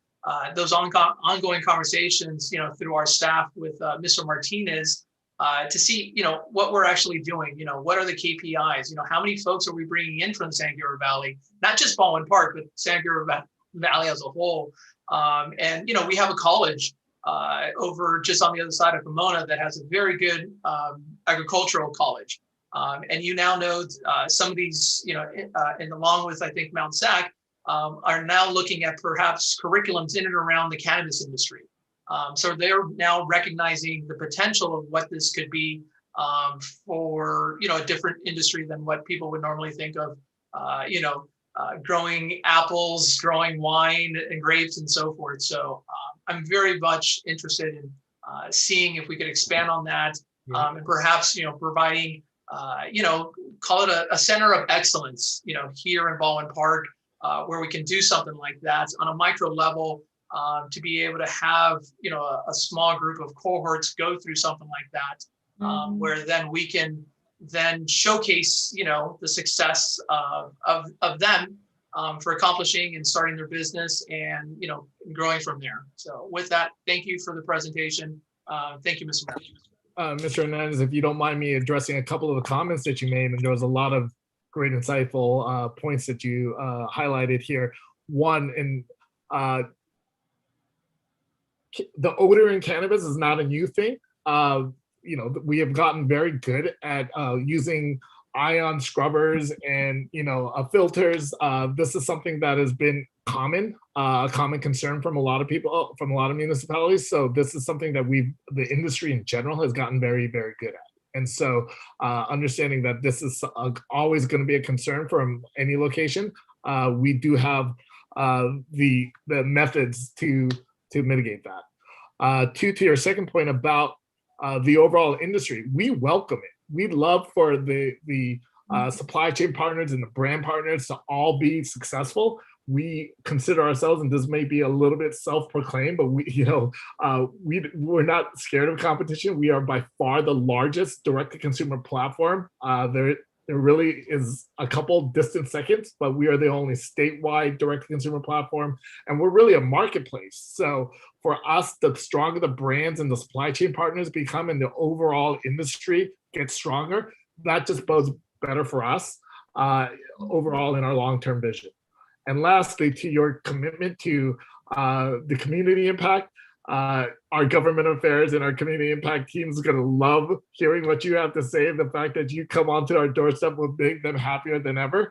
those ongoing conversations, through our staff with Mr. Martinez to see, what we're actually doing, what are the KPIs, how many folks are we bringing in from the San Gabriel Valley, not just Baldwin Park, but San Gabriel Valley as a whole. And, we have a college over just on the other side of Pomona that has a very good agricultural college. And you now know some of these, and along with, I think, Mount Sac, are now looking at perhaps curriculums in and around the cannabis industry. So they're now recognizing the potential of what this could be for, a different industry than what people would normally think of, growing apples, growing wine and grapes and so forth. So I'm very much interested in seeing if we could expand on that and perhaps, providing, call it a center of excellence, here in Baldwin Park, where we can do something like that on a micro level. To be able to have, a small group of cohorts go through something like that, where then we can then showcase, the success of them for accomplishing and starting their business and, growing from there. So with that, thank you for the presentation. Thank you, Mr. Mayor. Mr. Hernandez, if you don't mind me addressing a couple of the comments that you made, and there was a lot of great insightful points that you highlighted here. One, in the odor in cannabis is not a new thing. We have gotten very good at using ion scrubbers and filters. This is something that has been a common concern from a lot of people, from a lot of municipalities. So this is something that the industry in general has gotten very, very good at. And so understanding that this is always going to be a concern from any location, we do have the methods to mitigate that. To your second point about the overall industry, we welcome it. We'd love for the supply chain partners and the brand partners to all be successful. We consider ourselves, and this may be a little bit self-proclaimed, but we're not scared of competition. We are by far the largest direct-to-consumer platform. There really is a couple distant seconds, but we are the only statewide direct-to-consumer platform, and we're really a marketplace. So for us, the stronger the brands and the supply chain partners become and the overall industry gets stronger, that just bodes better for us overall in our long-term vision. And lastly, to your commitment to the community impact, our government affairs and our community impact team is going to love hearing what you have to say. The fact that you come onto our doorstep will make them happier than ever.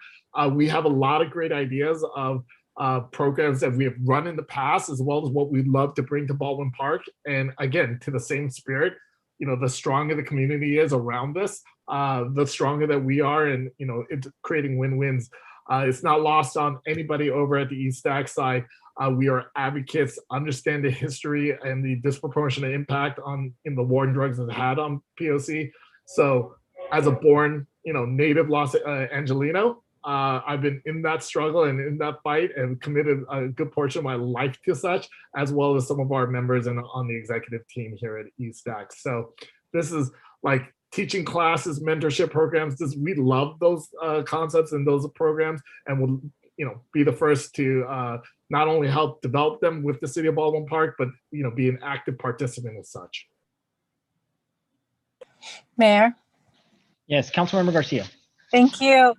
We have a lot of great ideas of programs that we have run in the past, as well as what we'd love to bring to Baldwin Park. And again, to the same spirit, the stronger the community is around this, the stronger that we are, and it's creating win-wins. It's not lost on anybody over at the East Stack side. We are advocates, understand the history and the disproportionate impact in the war on drugs has had on POC. So as a born, native Los Angelino, I've been in that struggle and in that fight and committed a good portion of my life to such, as well as some of our members on the executive team here at East Stack. So this is like teaching classes, mentorship programs. We love those concepts and those programs, and we'll be the first to not only help develop them with the City of Baldwin Park, but be an active participant as such. Mayor. Yes, Councilmember Garcia. Thank you.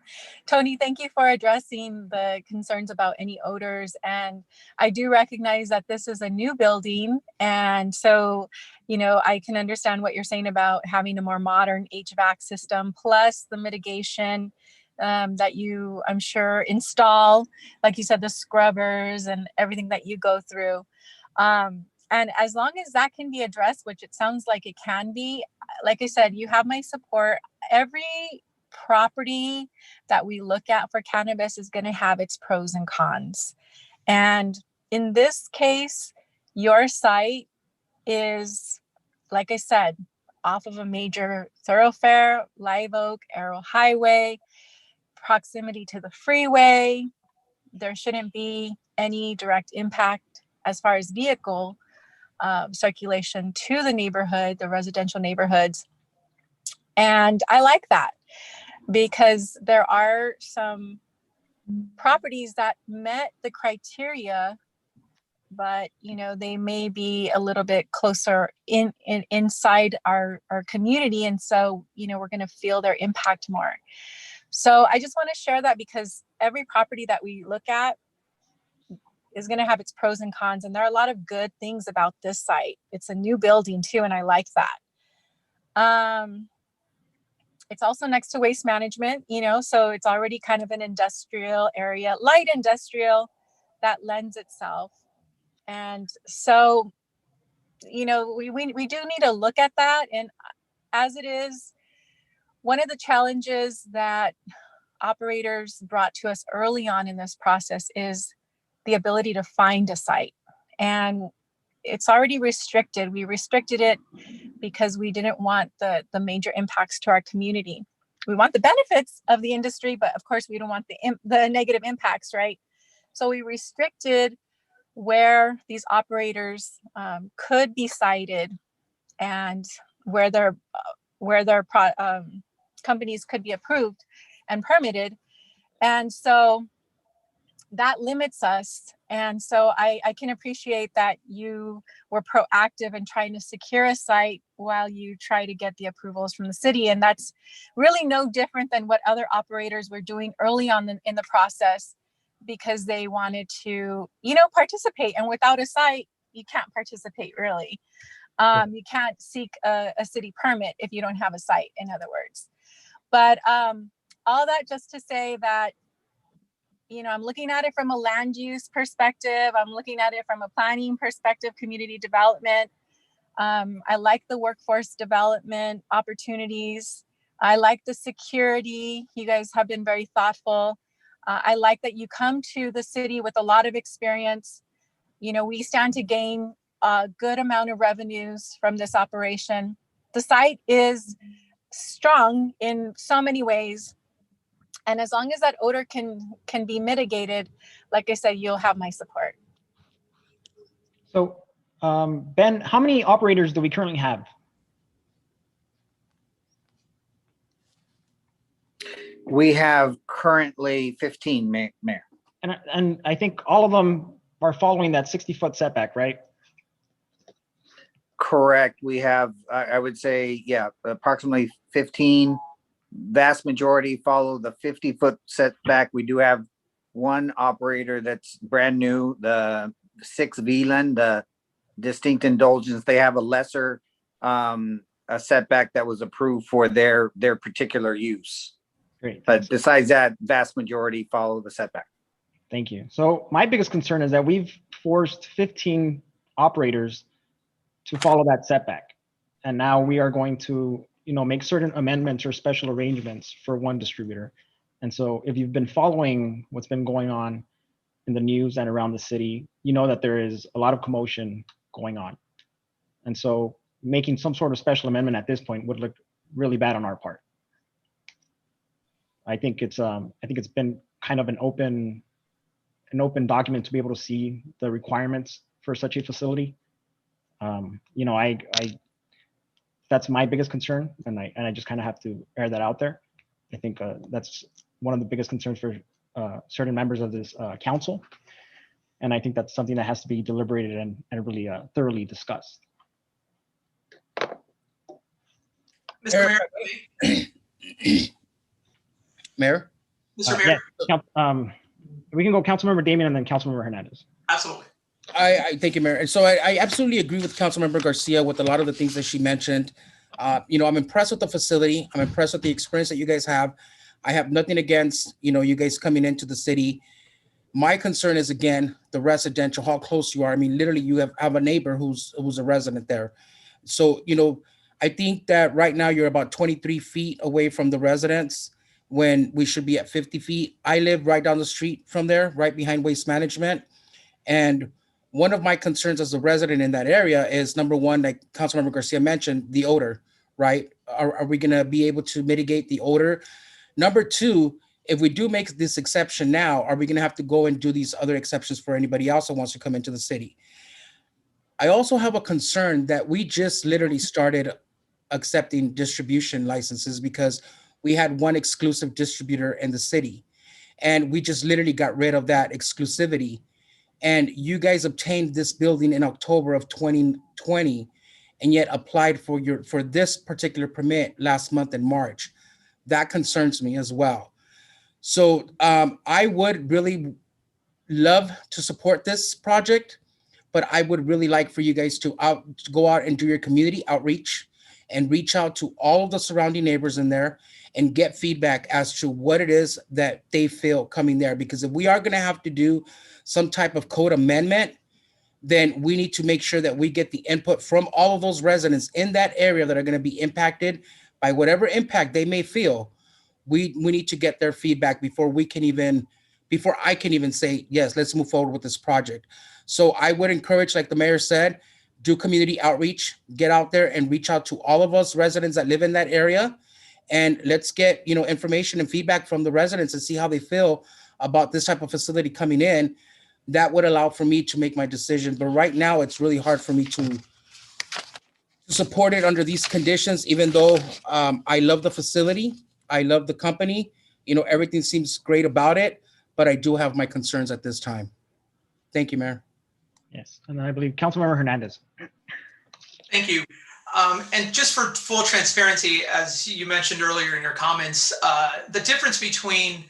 Tony, thank you for addressing the concerns about any odors. And I do recognize that this is a new building. And so, I can understand what you're saying about having a more modern HVAC system, plus the mitigation that you, I'm sure, install, like you said, the scrubbers and everything that you go through. And as long as that can be addressed, which it sounds like it can be, like I said, you have my support. Every property that we look at for cannabis is going to have its pros and cons. And in this case, your site is, like I said, off of a major thoroughfare, Live Oak, Arrow Highway, proximity to the freeway. There shouldn't be any direct impact as far as vehicle circulation to the neighborhood, the residential neighborhoods. And I like that, because there are some properties that met the criteria, but they may be a little bit closer inside our community, and so we're going to feel their impact more. So I just want to share that, because every property that we look at is going to have its pros and cons, and there are a lot of good things about this site. It's a new building too, and I like that. It's also next to waste management, so it's already kind of an industrial area, light industrial, that lends itself. And so, we do need to look at that. And as it is, one of the challenges that operators brought to us early on in this process is the ability to find a site. And it's already restricted. We restricted it because we didn't want the major impacts to our community. We want the benefits of the industry, but of course we don't want the negative impacts, right? So we restricted where these operators could be cited and where their companies could be approved and permitted. And so that limits us. And so I can appreciate that you were proactive in trying to secure a site while you try to get the approvals from the city. And that's really no different than what other operators were doing early on in the process, because they wanted to, participate. And without a site, you can't participate, really. You can't seek a city permit if you don't have a site, in other words. But all that just to say that, I'm looking at it from a land use perspective. I'm looking at it from a planning perspective, community development. I like the workforce development opportunities. I like the security. You guys have been very thoughtful. I like that you come to the city with a lot of experience. We stand to gain a good amount of revenues from this operation. The site is strong in so many ways. And as long as that odor can be mitigated, like I said, you'll have my support. So, Ben, how many operators do we currently have? We have currently 15, Mayor. And I think all of them are following that 60-foot setback, right? Correct. We have, I would say, yeah, approximately 15. Vast majority follow the 50-foot setback. We do have one operator that's brand new, the 6 VLAN, the distinct indulgence. They have a lesser a setback that was approved for their particular use. Great. But besides that, vast majority follow the setback. Thank you. So my biggest concern is that we've forced 15 operators to follow that setback. And now we are going to, make certain amendments or special arrangements for one distributor. And so if you've been following what's been going on in the news and around the city, you know that there is a lot of commotion going on. And so making some sort of special amendment at this point would look really bad on our part. I think it's been kind of an open document to be able to see the requirements for such a facility. That's my biggest concern, and I just kind of have to air that out there. I think that's one of the biggest concerns for certain members of this council, and I think that's something that has to be deliberated and really thoroughly discussed. Mr. Mayor. Mayor? Mr. Mayor. Yeah, we can go Councilmember Damian and then Councilmember Hernandez. Absolutely. I thank you, Mayor. And so I absolutely agree with Councilmember Garcia with a lot of the things that she mentioned. I'm impressed with the facility. I'm impressed with the experience that you guys have. I have nothing against, you guys coming into the city. My concern is, again, the residential, how close you are. I mean, literally you have a neighbor who's a resident there. So, I think that right now you're about 23 feet away from the residents when we should be at 50 feet. I live right down the street from there, right behind Waste Management. And one of my concerns as a resident in that area is, number one, like Councilmember Garcia mentioned, the odor, right? Are we going to be able to mitigate the odor? Number two, if we do make this exception now, are we going to have to go and do these other exceptions for anybody else that wants to come into the city? I also have a concern that we just literally started accepting distribution licenses because we had one exclusive distributor in the city, and we just literally got rid of that exclusivity. And you guys obtained this building in October of 2020, and yet applied for this particular permit last month in March. That concerns me as well. So I would really love to support this project, but I would really like for you guys to go out and do your community outreach and reach out to all of the surrounding neighbors in there and get feedback as to what it is that they feel coming there. Because if we are going to have to do some type of code amendment, then we need to make sure that we get the input from all of those residents in that area that are going to be impacted by whatever impact they may feel. We need to get their feedback before I can even say, yes, let's move forward with this project. So I would encourage, like the mayor said, do community outreach, get out there and reach out to all of us residents that live in that area. And let's get, information and feedback from the residents and see how they feel about this type of facility coming in. That would allow for me to make my decision. But right now it's really hard for me to support it under these conditions, even though I love the facility. I love the company. Everything seems great about it, but I do have my concerns at this time. Thank you, Mayor. Yes, and I believe Councilmember Hernandez. Thank you. And just for full transparency, as you mentioned earlier in your comments, the difference between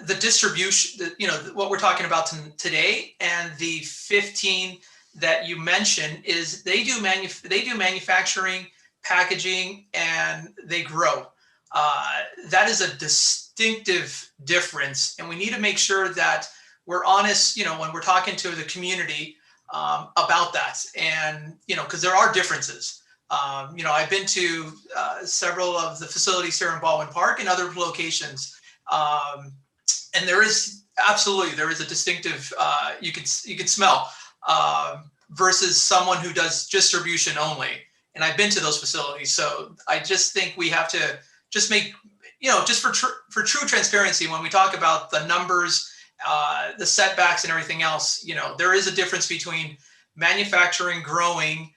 the distribution, what we're talking about today, and the 15 that you mentioned is they do manufacturing, packaging, and they grow. That is a distinctive difference, and we need to make sure that we're honest, when we're talking to the community about that, and because there are differences. I've been to several of the facilities here in Baldwin Park and other locations, and there is a distinctive you could smell versus someone who does distribution only. And I've been to those facilities, so I just think we have to just make just for true transparency, when we talk about the numbers, the setbacks and everything else, there is a difference between manufacturing, growing,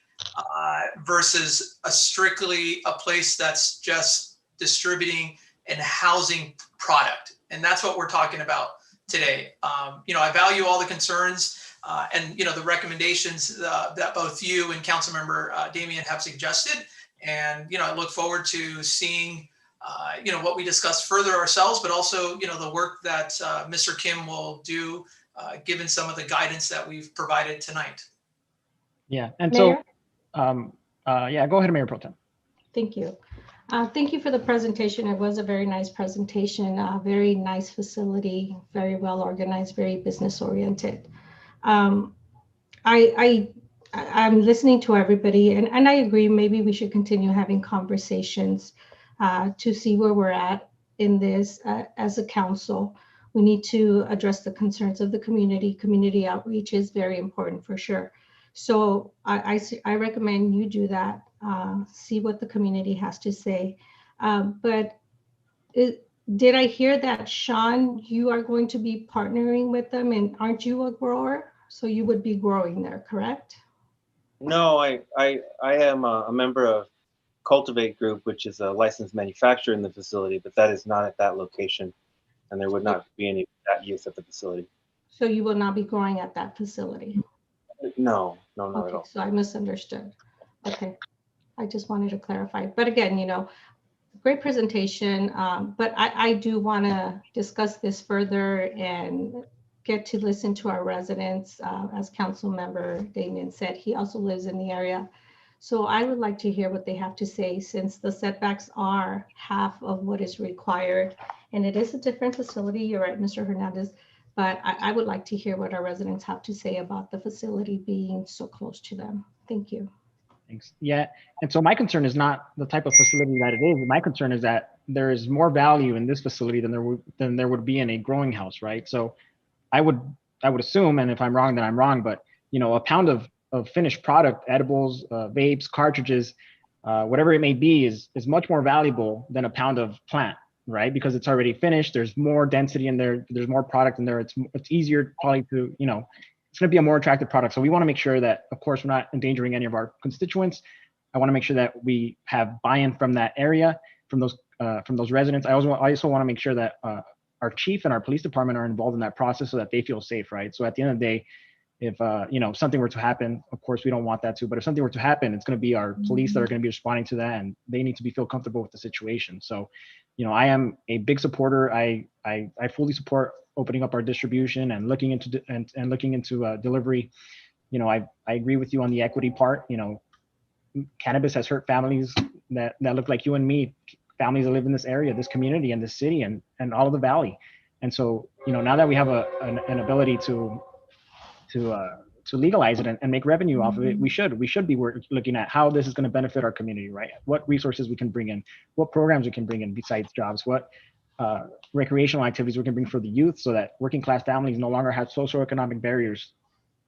versus strictly a place that's just distributing and housing product. And that's what we're talking about today. I value all the concerns and the recommendations that both you and Councilmember Damian have suggested. And I look forward to seeing what we discuss further ourselves, but also the work that Mr. Kim will do, given some of the guidance that we've provided tonight. Yeah, and Mayor? so, yeah, go ahead, Mayor Pro Tem. Thank you. Thank you for the presentation. It was a very nice presentation, very nice facility, very well organized, very business oriented. I'm listening to everybody, and I agree, maybe we should continue having conversations to see where we're at in this as a council. We need to address the concerns of the community. Community outreach is very important for sure. So I recommend you do that, see what the community has to say. But did I hear that, Sean, you are going to be partnering with them, and aren't you a grower? So you would be growing there, correct? No, I am a member of Cultivate Group, which is a licensed manufacturer in the facility, but that is not at that location, and there would not be any of that use at the facility. So you will not be growing at that facility? No, not at Okay, all. so I misunderstood. Okay, I just wanted to clarify. But again, great presentation, but I do want to discuss this further and get to listen to our residents. As Council Member Damian said, he also lives in the area. So I would like to hear what they have to say, since the setbacks are half of what is required. And it is a different facility. You're right, Mr. Hernandez. But I would like to hear what our residents have to say about the facility being so close to them. Thank you. Thanks. Yeah, and so my concern is not the type of facility that it is. My concern is that there is more value in this facility than there would be in a growing house, right? So I would assume, and if I'm wrong, then I'm wrong, but a pound of finished product, edibles, vapes, cartridges, whatever it may be, is much more valuable than a pound of plant, right? Because it's already finished. There's more density in there. There's more product in there. It's easier probably to, it's going to be a more attractive product. So we want to make sure that, of course, we're not endangering any of our constituents. I want to make sure that we have buy-in from that area, from those residents. I also want to make sure that our chief and our police department are involved in that process so that they feel safe, right? So at the end of the day, if something were to happen, of course we don't want that to, but if something were to happen, it's going to be our police that are going to be responding to that, and they need to feel comfortable with the situation. So, I am a big supporter. I fully support opening up our distribution and looking into delivery. I agree with you on the equity part. Cannabis has hurt families that look like you and me, families that live in this area, this community, and this city, and all of the valley. And so, now that we have an ability to legalize it and make revenue off of it, we should be looking at how this is going to benefit our community, right? What resources we can bring in, what programs we can bring in besides jobs, what recreational activities we can bring for the youth, so that working class families no longer have socioeconomic barriers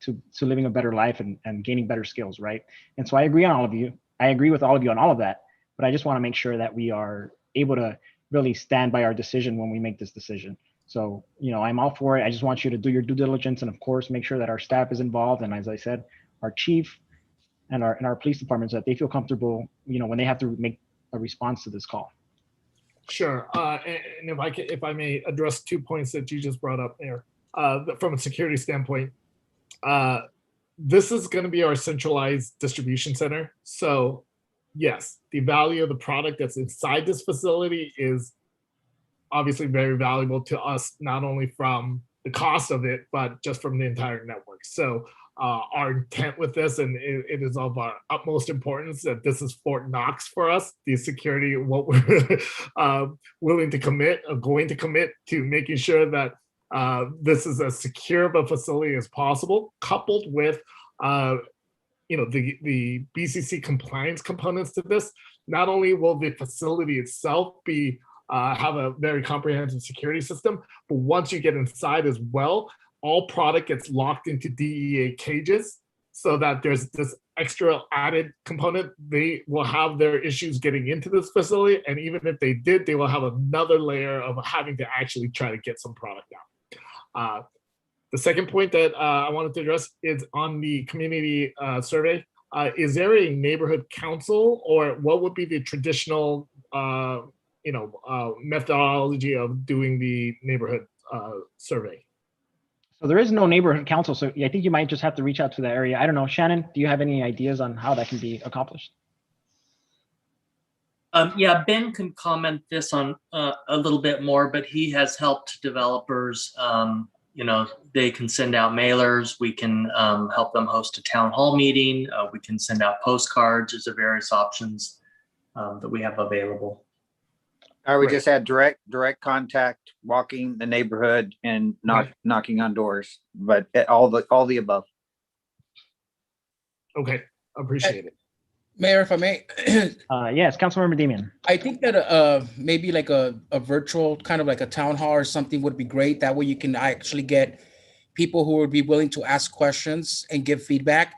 to living a better life and gaining better skills, right? And so I agree on all of you. I agree with all of you on all of that, but I just want to make sure that we are able to really stand by our decision when we make this decision. So, I'm all for it. I just want you to do your due diligence, and of course, make sure that our staff is involved. And as I said, our chief and our police departments, that they feel comfortable, when they have to make a response to this call. Sure. And if I may address 2 points that you just brought up there, from a security standpoint, this is going to be our centralized distribution center. So yes, the value of the product that's inside this facility is obviously very valuable to us, not only from the cost of it, but just from the entire network. So our intent with this, and it is of our utmost importance that this is Fort Knox for us, the security, what we're willing to commit, or going to commit to making sure that this is as secure of a facility as possible, coupled with the BCC compliance components to this. Not only will the facility itself be have a very comprehensive security system, but once you get inside as well, all product gets locked into DEA cages, so that there's this extra added component. They will have their issues getting into this facility, and even if they did, they will have another layer of having to actually try to get some product out. The second point that I wanted to address is on the community survey. Is there a neighborhood council, or what would be the traditional methodology of doing the neighborhood survey? So there is no neighborhood council, so I think you might just have to reach out to the area. I don't know, Shannon, do you have any ideas on how that can be accomplished? Yeah, Ben can comment this on a little bit more, but he has helped developers. They can send out mailers. We can help them host a town hall meeting. We can send out postcards. There's various options that we have available. I would just add direct contact, walking the neighborhood and knocking on doors, but all the above. Okay, appreciate it. Mayor, if I may. Yes, Councilmember Damian. I think that maybe like a virtual kind of like a town hall or something would be great. That way you can actually get people who would be willing to ask questions and give feedback.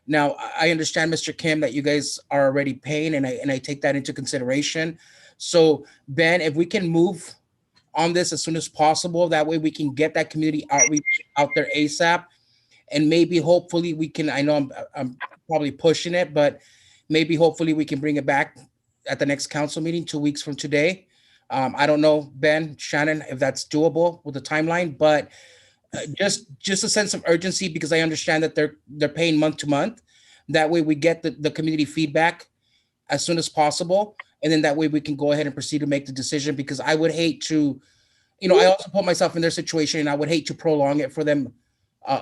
Now, I understand, Mr. Kim, that you guys are already paying, and I take that into consideration. So Ben, if we can move on this as soon as possible, that way we can get that community outreach out there ASAP. And maybe hopefully we can, I know I'm probably pushing it, but maybe hopefully we can bring it back at the next council meeting 2 weeks from today. I don't know, Ben, Shannon, if that's doable with the timeline, but just a sense of urgency, because I understand that they're paying month to month. That way we get the community feedback as soon as possible. And then that way we can go ahead and proceed to make the decision, because I would hate to, I also put myself in their situation, and I would hate to prolong it for them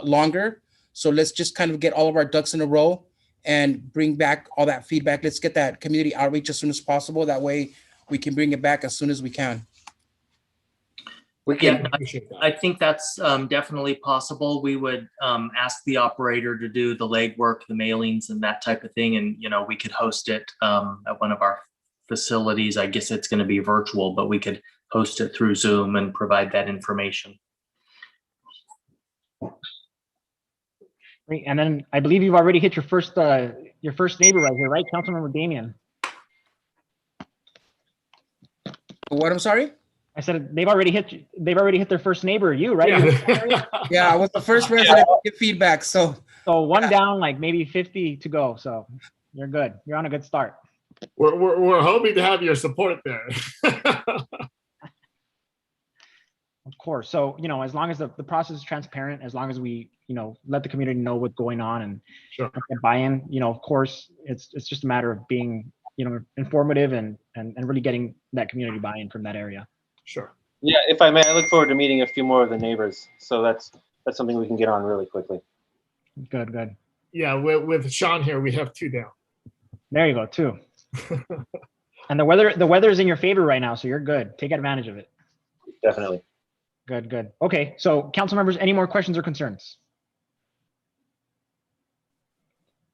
longer. So let's just kind of get all of our ducks in a row and bring back all that feedback. Let's get that community outreach as soon as possible. That way we can bring it back as soon as we can. Yeah, I think that's definitely possible. We would ask the operator to do the legwork, the mailings and that type of thing. And, we could host it at one of our facilities. I guess it's going to be virtual, but we could host it through Zoom and provide that information. Great. And then I believe you've already hit your first neighbor right here, right? Councilmember Damian. What, I'm sorry? I said they've already hit their first neighbor, you, right? Yeah, yeah, I was the first resident to get feedback. So one down, like maybe 50 to go. So you're good. You're on a good start. We're hoping to have your support there. Of course. So, as long as the process is transparent, as long as we, let the community know what's going on and buy-in, of course, it's just a matter of being, informative and really getting that community buy-in from that area. Sure. Yeah, if I may, I look forward to meeting a few more of the neighbors. So that's something we can get on really quickly. Good. Yeah, with Sean here, we have 2 down. There you go, 2. And the weather is in your favor right now, so you're good. Take advantage of it. Definitely. Good. Okay, so council members, any more questions or concerns?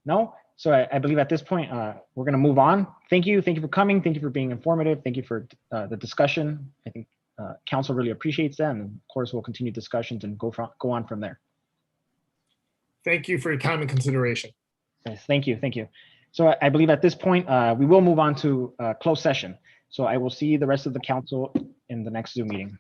No? So I believe at this point, we're going to move on. Thank you for coming. Thank you for being informative. Thank you for the discussion. I think council really appreciates that. And of course, we'll continue discussions and go on from there. Thank you for your time and consideration. Yes, thank you. So I believe at this point, we will move on to closed session. So I will see the rest of the council in the next Zoom meeting.